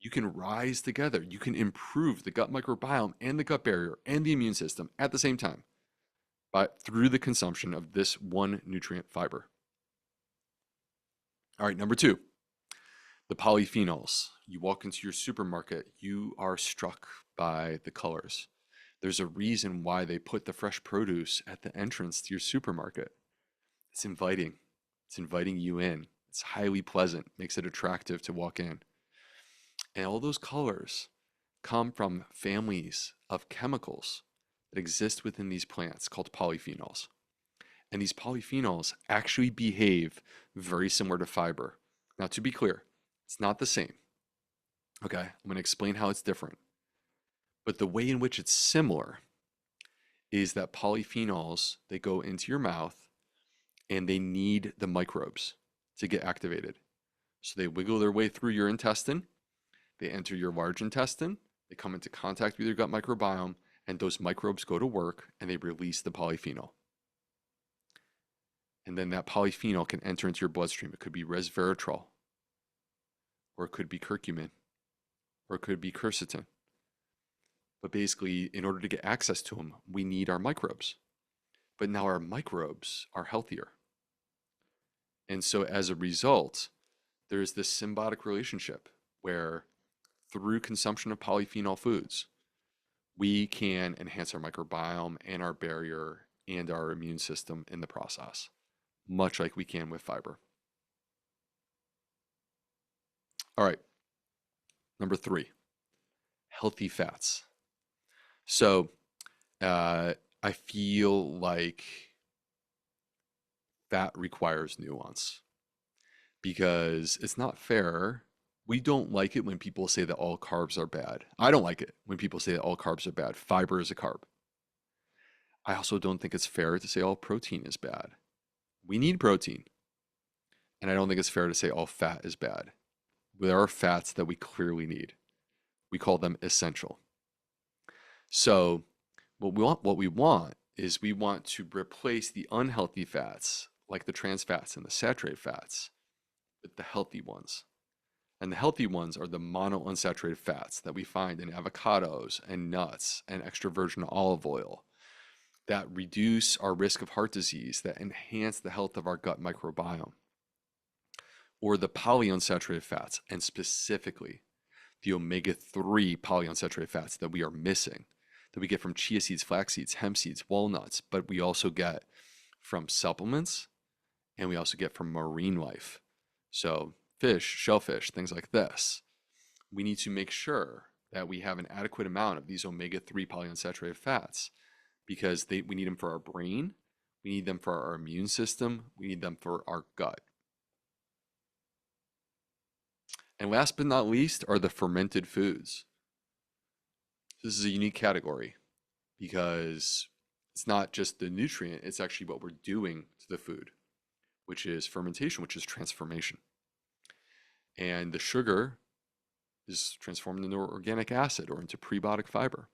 you can rise together. You can improve the gut microbiome and the gut barrier and the immune system at the same time, but through the consumption of this one nutrient, fiber. All right, number two, the polyphenols. You walk into your supermarket, you are struck by the colors. There's a reason why they put the fresh produce at the entrance to your supermarket. It's inviting. It's inviting you in. It's highly pleasant, makes it attractive to walk in. And all those colors come from families of chemicals that exist within these plants called polyphenols. And these polyphenols actually behave very similar to fiber. Now, to be clear, it's not the same. Okay, I'm going to explain how it's different. But the way in which it's similar is that polyphenols, they go into your mouth and they need the microbes to get activated. So they wiggle their way through your intestine, they enter your large intestine, they come into contact with your gut microbiome, and those microbes go to work and they release the polyphenol. And then that polyphenol can enter into your bloodstream. It could be resveratrol, or it could be curcumin, or it could be quercetin. But basically, in order to get access to them, we need our microbes. But now our microbes are healthier. And so as a result, there's this symbiotic relationship where through consumption of polyphenol foods, we can enhance our microbiome and our barrier and our immune system in the process, much like we can with fiber. All right, number three, healthy fats. So I feel like fat requires nuance because it's not fair. We don't like it when people say that all carbs are bad. I don't like it when people say that all carbs are bad. Fiber is a carb. I also don't think it's fair to say all protein is bad. We need protein. And I don't think it's fair to say all fat is bad. There are fats that we clearly need. We call them essential. So what we want is we want to replace the unhealthy fats, like the trans fats and the saturated fats, with the healthy ones. And the healthy ones are the monounsaturated fats that we find in avocados and nuts and extra virgin olive oil that reduce our risk of heart disease, that enhance the health of our gut microbiome, or the polyunsaturated fats, and specifically the omega-3 polyunsaturated fats that we are missing, that we get from chia seeds, flax seeds, hemp seeds, walnuts, but we also get from supplements and we also get from marine life. So fish, shellfish, things like this. We need to make sure that we have an adequate amount of these omega-3 polyunsaturated fats because we need them for our brain, we need them for our immune system, we need them for our gut. And last but not least are the fermented foods. This is a unique category because it's not just the nutrient, it's actually what we're doing to the food, which is fermentation, which is transformation. And the sugar is transformed into organic acid or into prebiotic fiber.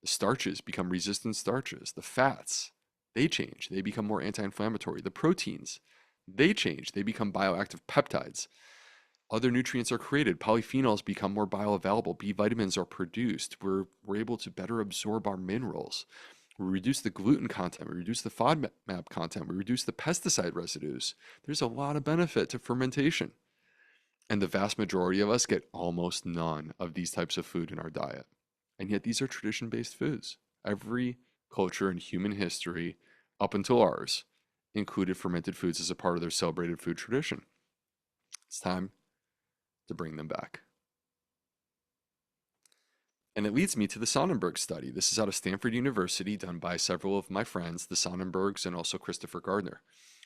The starches become resistant starches. The fats, they change. They become more anti-inflammatory. The proteins, they change. They become bioactive peptides. Other nutrients are created. Polyphenols become more bioavailable. B vitamins are produced. We're able to better absorb our minerals. We reduce the gluten content. We reduce the FODMAP content. We reduce the pesticide residues. There's a lot of benefit to fermentation. And the vast majority of us get almost none of these types of food in our diet. And yet these are tradition-based foods. Every culture in human history, up until ours, included fermented foods as a part of their celebrated food tradition. It's time to bring them back. And it leads me to the Sonnenberg study. This is out of Stanford University, done by several of my friends, the Sonnenbergs and also Christopher Gardner,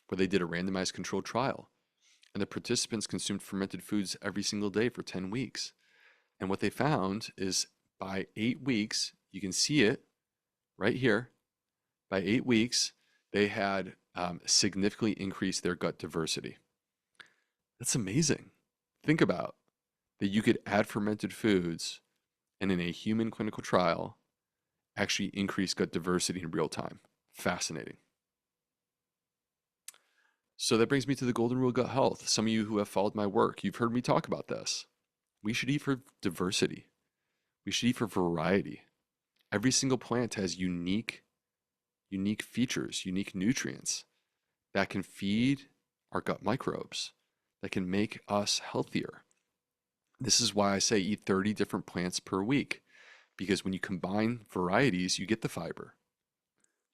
where they did a randomized controlled trial. And the participants consumed fermented foods every single day for 10 weeks. And what they found is by 8 weeks, you can see it right here, by 8 weeks, they had significantly increased their gut diversity. That's amazing. Think about that you could add fermented foods and in a human clinical trial actually increase gut diversity in real time. Fascinating. So that brings me to the golden rule of gut health. Some of you who have followed my work, you've heard me talk about this. We should eat for diversity. We should eat for variety. Every single plant has unique features, unique nutrients that can feed our gut microbes, that can make us healthier. This is why I say eat 30 different plants per week, because when you combine varieties, you get the fiber,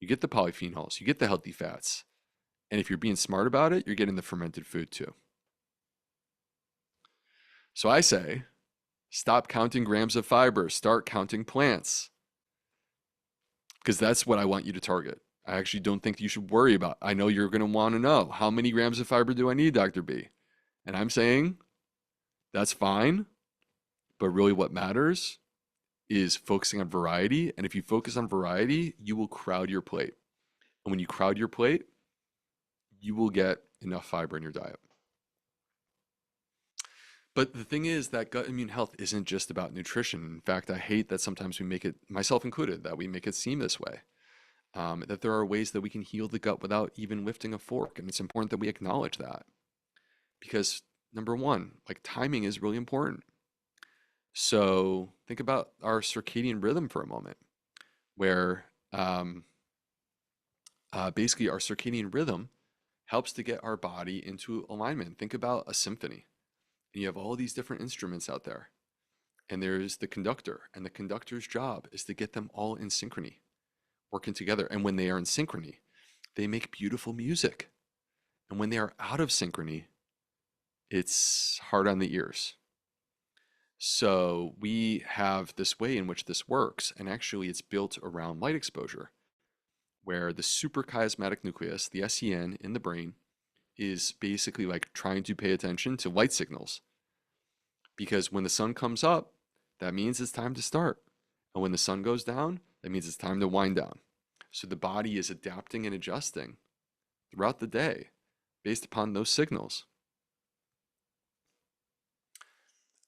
you get the polyphenols, you get the healthy fats. And if you're being smart about it, you're getting the fermented food too. So I say, stop counting grams of fiber, start counting plants. Because that's what I want you to target. I actually don't think you should worry about. I know you're going to want to know, how many grams of fiber do I need, Dr. B? And I'm saying that's fine, but really what matters is focusing on variety. And if you focus on variety, you will crowd your plate. And when you crowd your plate, you will get enough fiber in your diet. But the thing is that gut immune health isn't just about nutrition. In fact, I hate that sometimes we make it, myself included, that we make it seem this way. That there are ways that we can heal the gut without even lifting a fork. And it's important that we acknowledge that. Because number one, like timing is really important. So think about our circadian rhythm for a moment, where basically our circadian rhythm helps to get our body into alignment. Think about a symphony. And you have all these different instruments out there. And there's the conductor. And the conductor's job is to get them all in synchrony, working together. And when they are in synchrony, they make beautiful music. And when they are out of synchrony, it's hard on the ears. So we have this way in which this works. And actually, it's built around light exposure, where the suprachiasmatic nucleus, the SEN in the brain, is basically like trying to pay attention to light signals. Because when the sun comes up, that means it's time to start. And when the sun goes down, that means it's time to wind down. So the body is adapting and adjusting throughout the day based upon those signals.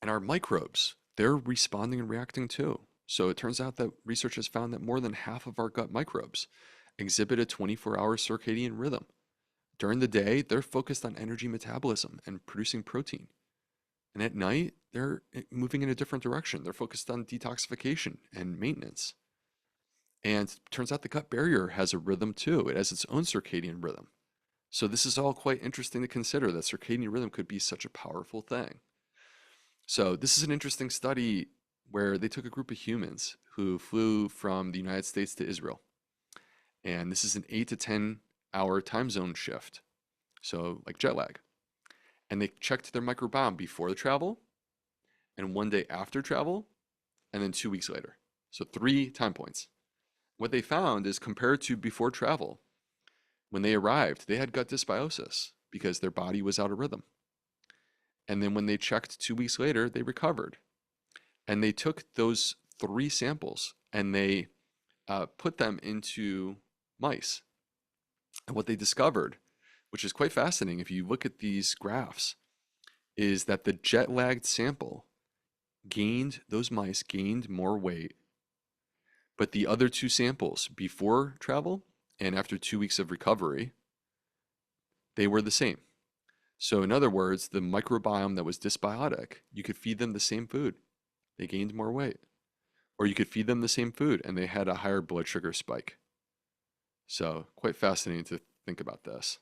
And our microbes, they're responding and reacting too. So it turns out that research has found that more than half of our gut microbes exhibit a 24-hour circadian rhythm. During the day, they're focused on energy metabolism and producing protein. And at night, they're moving in a different direction. They're focused on detoxification and maintenance. And it turns out the gut barrier has a rhythm too. It has its own circadian rhythm. So this is all quite interesting to consider that circadian rhythm could be such a powerful thing. So this is an interesting study where they took a group of humans who flew from the United States to Israel. And this is an 8 to 10 hour time zone shift. So like jet lag. And they checked their microbiome before the travel and one day after travel and then 2 weeks later. So 3 time points. What they found is compared to before travel, when they arrived, they had gut dysbiosis because their body was out of rhythm. And then when they checked 2 weeks later, they recovered. And they took those 3 samples and they put them into mice. And what they discovered, which is quite fascinating if you look at these graphs, is that the jet lagged sample those mice gained more weight, but the other 2 samples before travel and after 2 weeks of recovery, they were the same. So in other words, the microbiome that was dysbiotic, you could feed them the same food. They gained more weight. Or you could feed them the same food and they had a higher blood sugar spike. So quite fascinating to think about this.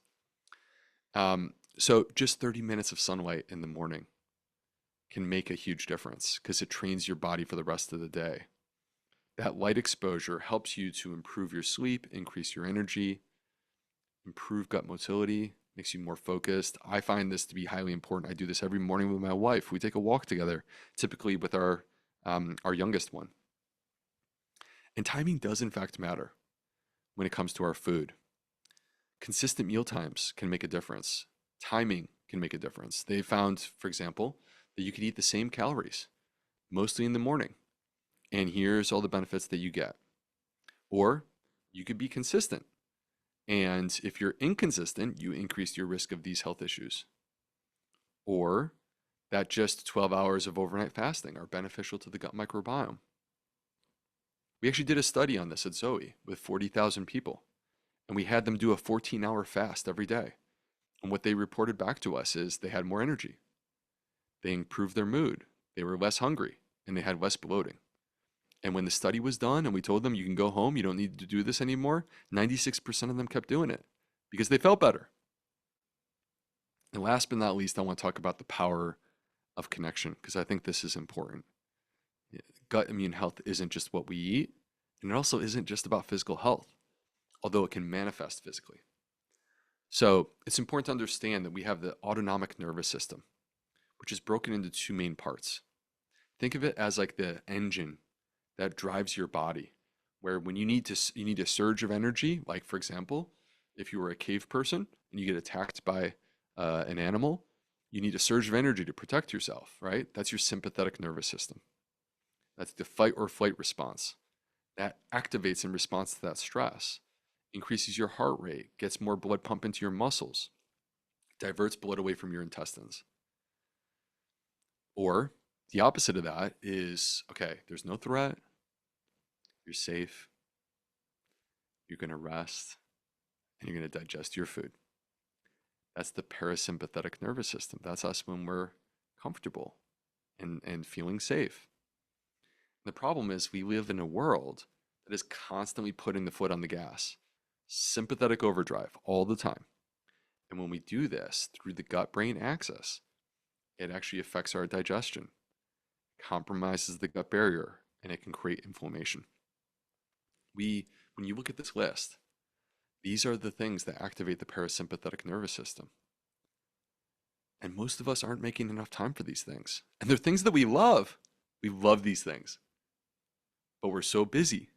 So just 30 minutes of sunlight in the morning can make a huge difference because it trains your body for the rest of the day. That light exposure helps you to improve your sleep, increase your energy, improve gut motility, makes you more focused. I find this to be highly important. I do this every morning with my wife. We take a walk together, typically with our youngest one. And timing does in fact matter when it comes to our food. Consistent meal times can make a difference. Timing can make a difference. They found, for example, that you could eat the same calories, mostly in the morning, and here's all the benefits that you get. Or you could be consistent. And if you're inconsistent, you increase your risk of these health issues. Or that just 12 hours of overnight fasting are beneficial to the gut microbiome. We actually did a study on this at Zoe with 40,000 people, and we had them do a 14-hour fast every day. And what they reported back to us is they had more energy. They improved their mood. They were less hungry, and they had less bloating. And when the study was done and we told them you can go home, you don't need to do this anymore, 96% of them kept doing it because they felt better. And last but not least, I want to talk about the power of connection because I think this is important. Gut immune health isn't just what we eat, and it also isn't just about physical health, although it can manifest physically. So it's important to understand that we have the autonomic nervous system, which is broken into 2 main parts. Think of it as like the engine that drives your body, where when you need a surge of energy, like for example, if you were a cave person and you get attacked by an animal, you need a surge of energy to protect yourself, right? That's your sympathetic nervous system. That's the fight or flight response. That activates in response to that stress, increases your heart rate, gets more blood pumped into your muscles, diverts blood away from your intestines. Or the opposite of that is, okay, there's no threat, you're safe, you're going to rest, and you're going to digest your food. That's the parasympathetic nervous system. That's us when we're comfortable and feeling safe. The problem is we live in a world that is constantly putting the foot on the gas, sympathetic overdrive all the time. And when we do this through the gut-brain axis, it actually affects our digestion, compromises the gut barrier, and it can create inflammation. When you look at this list, these are the things that activate the parasympathetic nervous system. And most of us aren't making enough time for these things. And they're things that we love. We love these things. But we're so busy.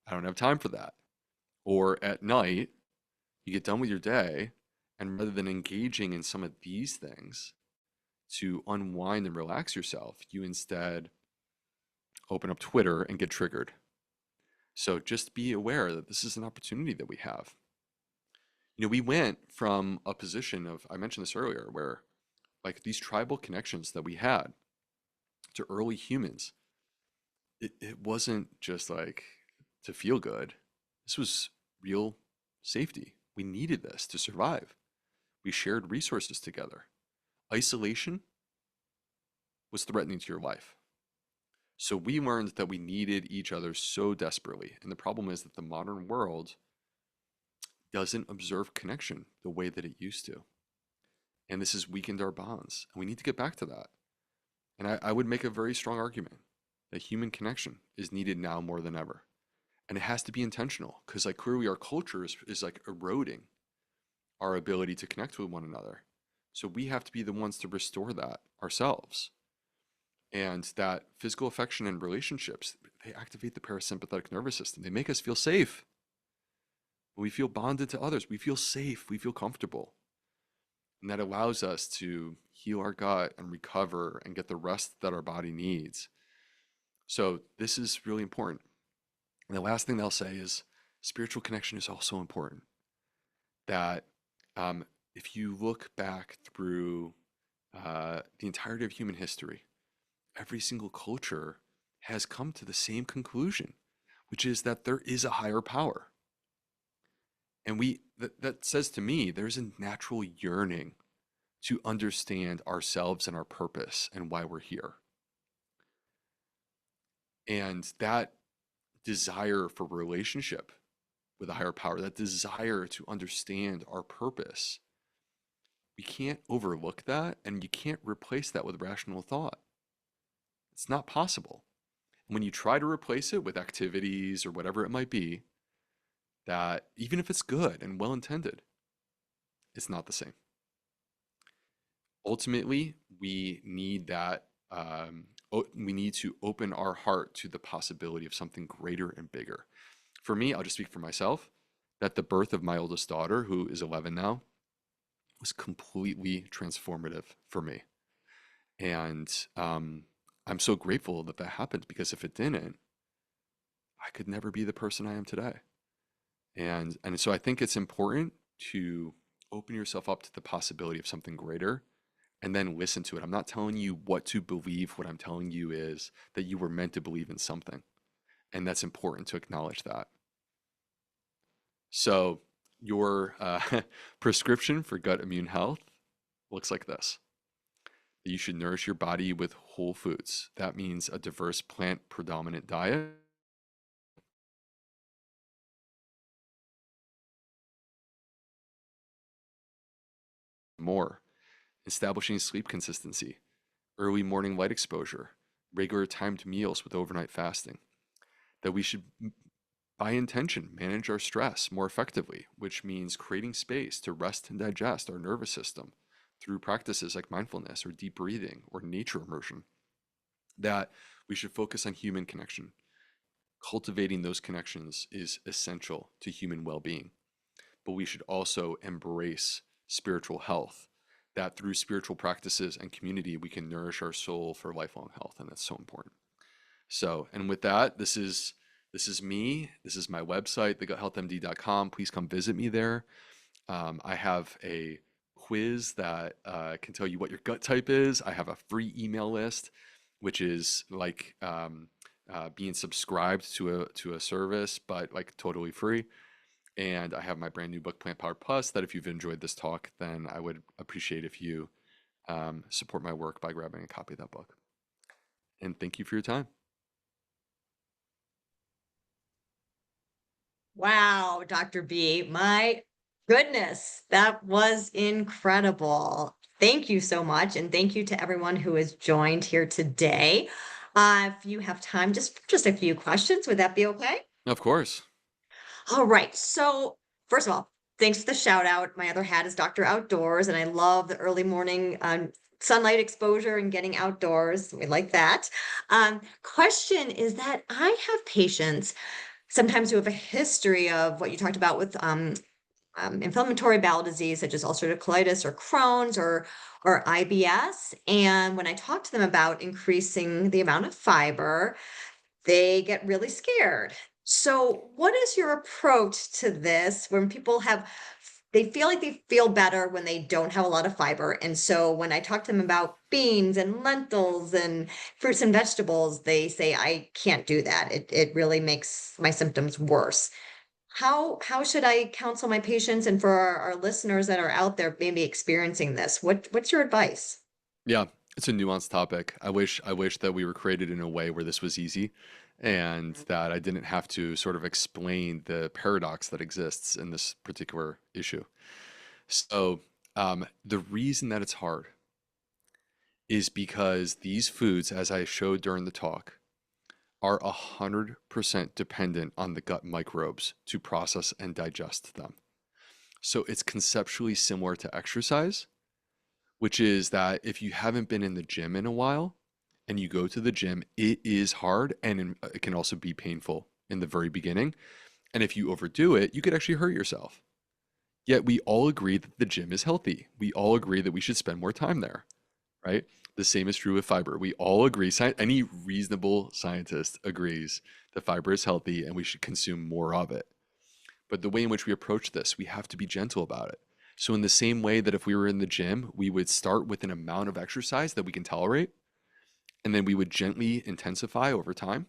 I don't have time for that. Or at night, you get done with your day, and rather than engaging in some of these things to unwind and relax yourself, you instead open up Twitter and get triggered. So just be aware that this is an opportunity that we have. We went from a position of, I mentioned this earlier, where like these tribal connections that we had to early humans it wasn't just like to feel good. This was real safety. We needed this to survive. We shared resources together. Isolation was threatening to your life. So we learned that we needed each other so desperately. And the problem is that the modern world doesn't observe connection the way that it used to. And this has weakened our bonds. And we need to get back to that. And I would make a very strong argument that human connection is needed now more than ever. And it has to be intentional because, like, clearly our culture is like eroding our ability to connect with one another. So we have to be the ones to restore that ourselves. And that physical affection and relationships, they activate the parasympathetic nervous system. They make us feel safe. When we feel bonded to others, we feel safe, we feel comfortable. And that allows us to heal our gut and recover and get the rest that our body needs. So this is really important. And the last thing they'll say is spiritual connection is also important. That if you look back through the entirety of human history, every single culture has come to the same conclusion, which is that there is a higher power. And that says to me, there's a natural yearning to understand ourselves and our purpose and why we're here. And that desire for relationship with a higher power, that desire to understand our purpose, we can't overlook that, and you can't replace that with rational thought. It's not possible. And when you try to replace it with activities or whatever it might be, that even if it's good and well intended, it's not the same. Ultimately, we need that. We need to open our heart to the possibility of something greater and bigger. For me, I'll just speak for myself, that the birth of my oldest daughter, who is 11 now, was completely transformative for me. And I'm so grateful that that happened because if it didn't, I could never be the person I am today. And so I think it's important to open yourself up to the possibility of something greater and then listen to it. I'm not telling you what to believe. What I'm telling you is that you were meant to believe in something. And that's important to acknowledge that. So your prescription for gut immune health looks like this. You should nourish your body with whole foods. That means a diverse plant predominant diet. More. Establishing sleep consistency, early morning light exposure, regular timed meals with overnight fasting. That we should, by intention, manage our stress more effectively, which means creating space to rest and digest our nervous system through practices like mindfulness or deep breathing or nature immersion. That we should focus on human connection. Cultivating those connections is essential to human well being, but we should also embrace spiritual health. That through spiritual practices and community, we can nourish our soul for lifelong health, and that's so important. So, and with that, this is me. This is my website, theguthealthmd.com. Please come visit me there. I have a quiz that can tell you what your gut type is. I have a free email list, which is like being subscribed to a service, but like totally free. And I have my brand new book, Plant Powered Plus, that if you've enjoyed this talk, then I would appreciate if you support my work by grabbing a copy of that book. And thank you for your time. Wow, Dr. B, my goodness, that was incredible. Thank you so much. And thank you to everyone who has joined here today. If you have time, just a few questions, would that be okay? Of course. All right. So, first of all, thanks for the shout out. My other hat is Dr. Outdoors, and I love the early morning sunlight exposure and getting outdoors. We like that. Question is that I have patients sometimes who have a history of what you talked about with inflammatory bowel disease, such as ulcerative colitis or Crohn's or IBS. And when I talk to them about increasing the amount of fiber, they get really scared. So, what is your approach to this when people have they feel like they feel better when they don't have a lot of fiber. And so when I talk to them about beans and lentils and fruits and vegetables, they say, I can't do that. It really makes my symptoms worse. How should I counsel my patients and for our listeners that are out there maybe experiencing this? What's your advice? Yeah, it's a nuanced topic. I wish that we were created in a way where this was easy and that I didn't have to sort of explain the paradox that exists in this particular issue. So, the reason that it's hard is because these foods, as I showed during the talk, are 100% dependent on the gut microbes to process and digest them. So it's conceptually similar to exercise, which is that if you haven't been in the gym in a while and you go to the gym, it is hard and it can also be painful in the very beginning. And if you overdo it, you could actually hurt yourself. Yet we all agree that the gym is healthy. We all agree that we should spend more time there, right? The same is true with fiber. We all agree, any reasonable scientist agrees that fiber is healthy and we should consume more of it. But the way in which we approach this, we have to be gentle about it. So, in the same way that if we were in the gym, we would start with an amount of exercise that we can tolerate, and then we would gently intensify over time.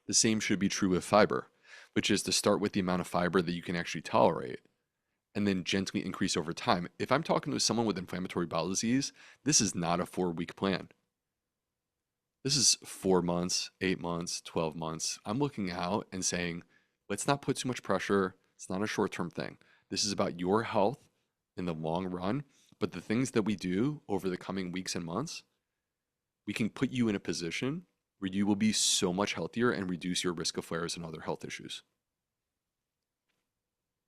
The same should be true with fiber, which is to start with the amount of fiber that you can actually tolerate and then gently increase over time. If I'm talking to someone with inflammatory bowel disease, this is not a 4 week plan. This is 4 months, 8 months, 12 months. I'm looking out and saying, let's not put too much pressure. It's not a short term thing. This is about your health in the long run. But the things that we do over the coming weeks and months, we can put you in a position where you will be so much healthier and reduce your risk of flares and other health issues.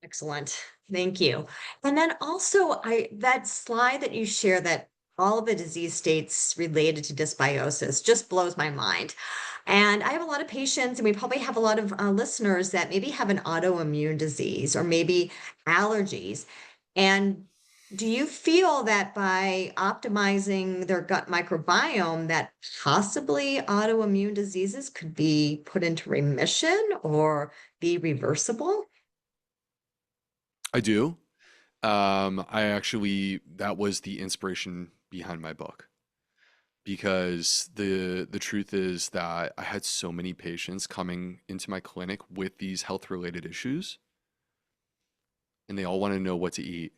Excellent. Thank you. And then also I that slide that you share that all of the disease states related to dysbiosis just blows my mind. And I have a lot of patients, and we probably have a lot of listeners that maybe have an autoimmune disease or maybe allergies. And do you feel that by optimizing their gut microbiome, that possibly autoimmune diseases could be put into remission or be reversible? I do. I actually, that was the inspiration behind my book because the truth is that I had so many patients coming into my clinic with these health related issues and they all want to know what to eat.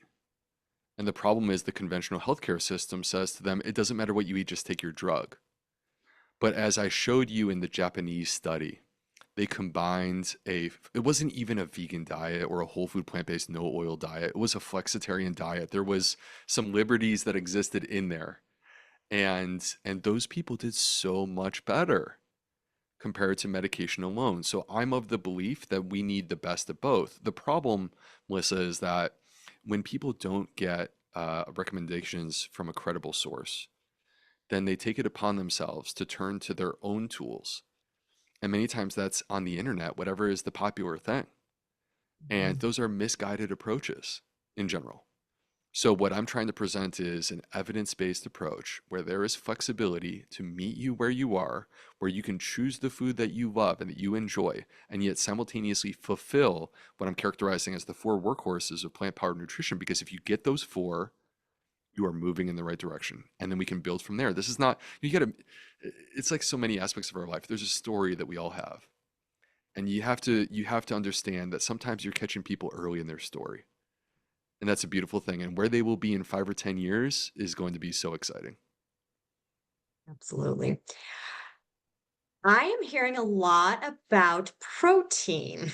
And the problem is the conventional healthcare system says to them, it doesn't matter what you eat, just take your drug. But as I showed you in the Japanese study, they combined it wasn't even a vegan diet or a whole food plant-based no oil diet. It was a flexitarian diet. There was some liberties that existed in there. And those people did so much better compared to medication alone. So I'm of the belief that we need the best of both. The problem, Melissa, is that when people don't get recommendations from a credible source, then they take it upon themselves to turn to their own tools. And many times that's on the internet, whatever is the popular thing. And Mhm. those are misguided approaches in general. So, what I'm trying to present is an evidence based approach where there is flexibility to meet you where you are, where you can choose the food that you love and that you enjoy, and yet simultaneously fulfill what I'm characterizing as the four workhorses of plant powered nutrition. Because if you get those four, you are moving in the right direction. And then we can build from there. This is not, you gotta, it's like so many aspects of our life. There's a story that we all have. And you have to understand that sometimes you're catching people early in their story. And that's a beautiful thing. And where they will be in 5 or 10 years is going to be so exciting. Absolutely. I am hearing a lot about protein.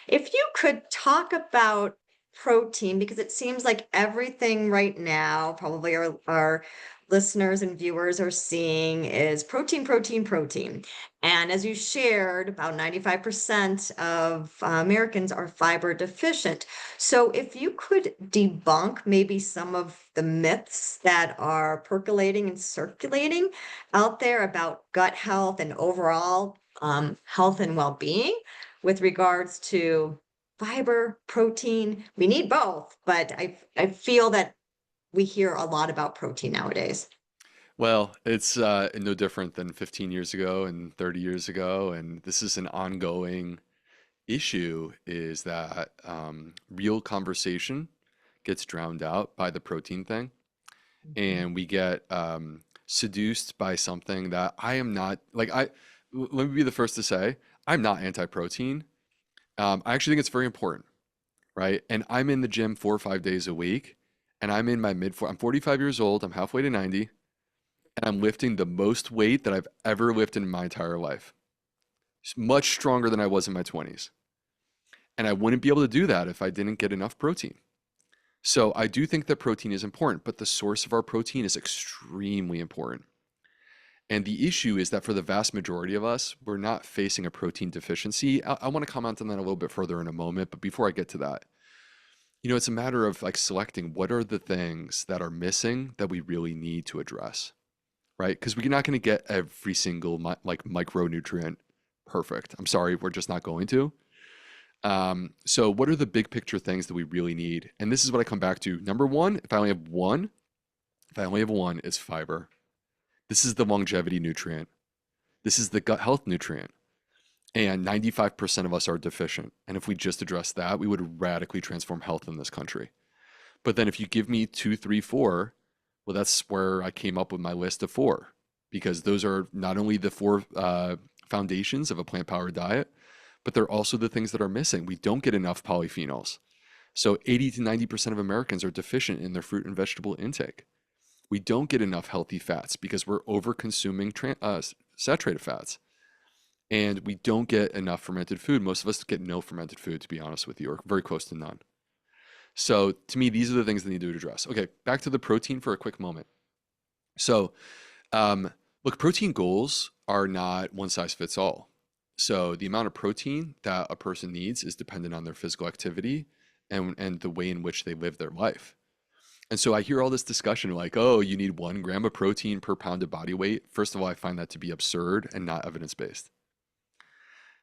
If you could talk about protein, because it seems like everything right now, probably our listeners and viewers are seeing is protein, protein, protein. And as you shared, about 95% of Americans are fiber deficient. So if you could debunk maybe some of the myths that are percolating and circulating out there about gut health and overall health and well-being, with regards to fiber, protein. We need both, but I feel that we hear a lot about protein nowadays. Well, it's no different than 15 years ago and 30 years ago. And this is an ongoing issue is that real conversation gets drowned out by the protein thing, Mhm. and we get seduced by something that I am not like. Let me be the first to say I'm not anti-protein. I actually think it's very important, right? And I'm in the gym 4 or 5 days a week, and I'm in my mid. I'm 45 years old. I'm halfway to 90, and I'm lifting the most weight that I've ever lifted in my entire life. It's much stronger than I was in my 20s. And I wouldn't be able to do that if I didn't get enough protein. So I do think that protein is important, but the source of our protein is extremely important. And the issue is that for the vast majority of us, we're not facing a protein deficiency. I want to comment on that a little bit further in a moment, but before I get to that, it's a matter of like selecting what are the things that are missing that we really need to address, right? Because we're not going to get every single like micronutrient perfect. I'm sorry, we're just not going to. So what are the big picture things that we really need? And this is what I come back to. Number one, if I only have one, is fiber. This is the longevity nutrient. This is the gut health nutrient. And 95% of us are deficient. And if we just address that, we would radically transform health in this country. But then if you give me two, three, four, well, that's where I came up with my list of four, because those are not only the four foundations of a plant-powered diet, but they're also the things that are missing. We don't get enough polyphenols. So 80 to 90% of Americans are deficient in their fruit and vegetable intake. We don't get enough healthy fats because we're over consuming saturated fats. And we don't get enough fermented food. Most of us get no fermented food, to be honest with you, or very close to none. So to me, these are the things that need to address. Okay, back to the protein for a quick moment. So um, look, protein goals are not one size fits all. So the amount of protein that a person needs is dependent on their physical activity and the way in which they live their life. And so I hear all this discussion like, oh, you need 1 gram of protein per pound of body weight. First of all, I find that to be absurd and not evidence based.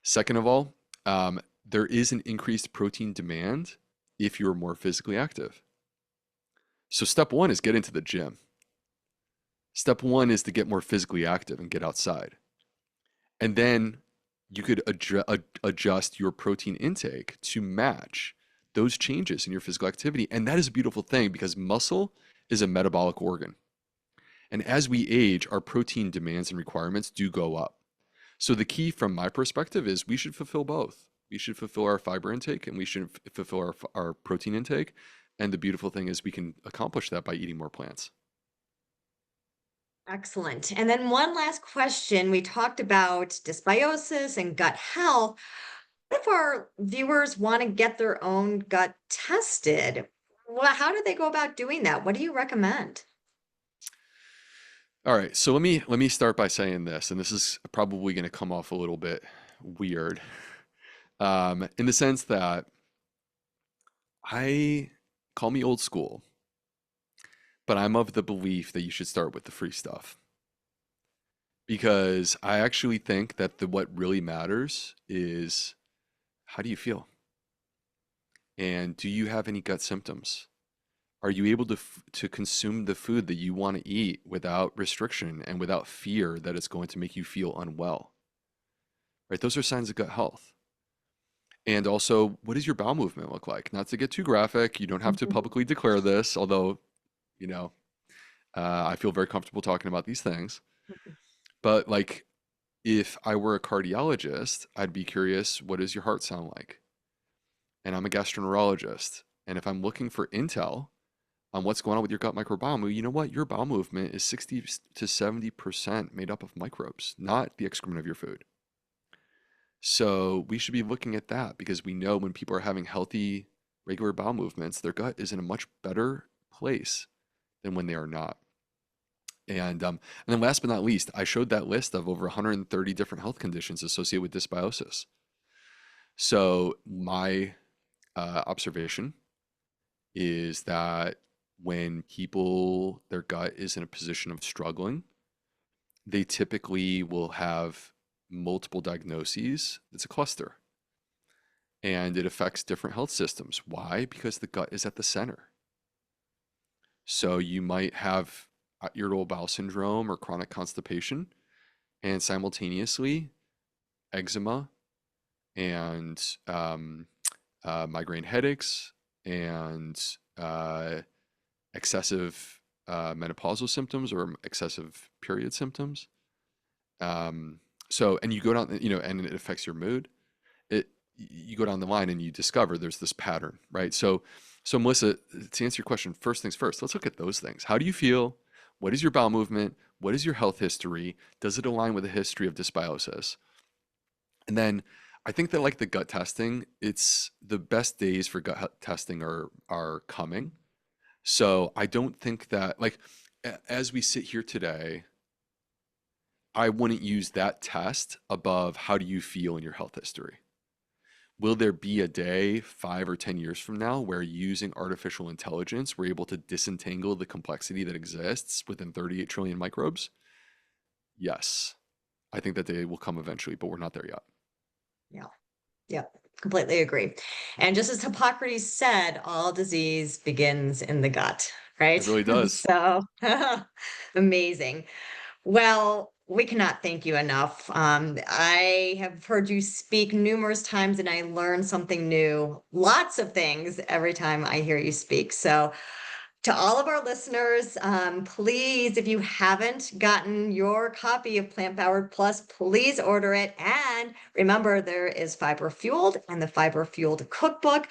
Second of all, there is an increased protein demand if you're more physically active. So step one is get into the gym. Step one is to get more physically active and get outside. And then you could adjust your protein intake to match those changes in your physical activity. And that is a beautiful thing because muscle is a metabolic organ. And as we age, our protein demands and requirements do go up. So the key from my perspective is we should fulfill both. We should fulfill our fiber intake and we should fulfill our protein intake. And the beautiful thing is we can accomplish that by eating more plants. Excellent. And then one last question. We talked about dysbiosis and gut health. What if our viewers want to get their own gut tested? Well, how do they go about doing that? What do you recommend? All right, so let me start by saying this, and this is probably going to come off a little bit weird, in the sense that I call me old school, but I'm of the belief that you should start with the free stuff because I actually think that the what really matters is how do you feel and do you have any gut symptoms? Are you able to consume the food that you want to eat without restriction and without fear that it's going to make you feel unwell? Right? Those are signs of gut health. And also, what does your bowel movement look like? Not to get too graphic, you don't have to Mhm. publicly declare this, although, you know, I feel very comfortable talking about these things. But like, if I were a cardiologist, I'd be curious, what does your heart sound like? And I'm a gastroenterologist. And if I'm looking for intel on what's going on with your gut microbiome, well, you know what? Your bowel movement is 60 to 70% made up of microbes, not the excrement of your food. So we should be looking at that because we know when people are having healthy, regular bowel movements, their gut is in a much better place than when they are not. And then last but not least, I showed that list of over 130 different health conditions associated with dysbiosis. So my observation is that when people, their gut is in a position of struggling, they typically will have multiple diagnoses. It's a cluster and it affects different health systems. Why? Because the gut is at the center. So you might have irritable bowel syndrome or chronic constipation and simultaneously eczema and migraine headaches and excessive menopausal symptoms or excessive period symptoms. And you go down, and it affects your mood. You go down the line and you discover there's this pattern, right? So Melissa, to answer your question, first things first, let's look at those things. How do you feel? What is your bowel movement? What is your health history? Does it align with a history of dysbiosis? And then I think that like the gut testing, it's the best days for testing are coming. So I don't think that like as we sit here today, I wouldn't use that test above how do you feel in your health history. Will there be a day 5 or 10 years from now where using artificial intelligence, we're able to disentangle the complexity that exists within 38 trillion microbes? Yes. I think that day will come eventually, but we're not there yet. Yeah. Yeah. Completely agree. And just as Hippocrates said, all disease begins in the gut, It right? really does. So amazing. Well, we cannot thank you enough. I have heard you speak numerous times and I learn something new, lots of things every time I hear you speak. So, to all of our listeners, please, if you haven't gotten your copy of Plant Powered Plus, please order it. And remember, there is Fiber Fueled and the Fiber Fueled Cookbook.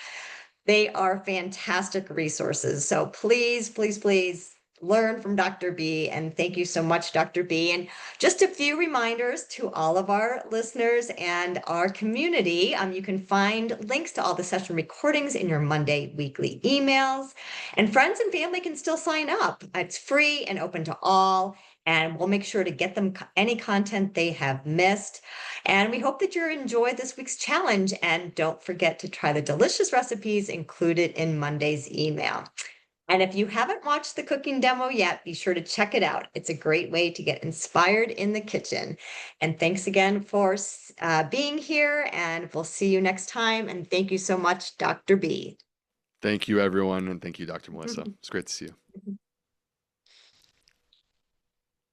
They are fantastic resources. So please, please, please learn from Dr. B. And thank you so much, Dr. B. And just a few reminders to all of our listeners and our community. You can find links to all the session recordings in your Monday weekly emails. And friends and family can still sign up. It's free and open to all. And we'll make sure to get them any content they have missed. And we hope that you enjoy this week's challenge. And don't forget to try the delicious recipes included in Monday's email. And if you haven't watched the cooking demo yet, be sure to check it out. It's a great way to get inspired in the kitchen. And thanks again for being here. And we'll see you next time. And thank you so much, Dr. B. Thank you, everyone. And thank you, Dr. Melissa. It's great to see you.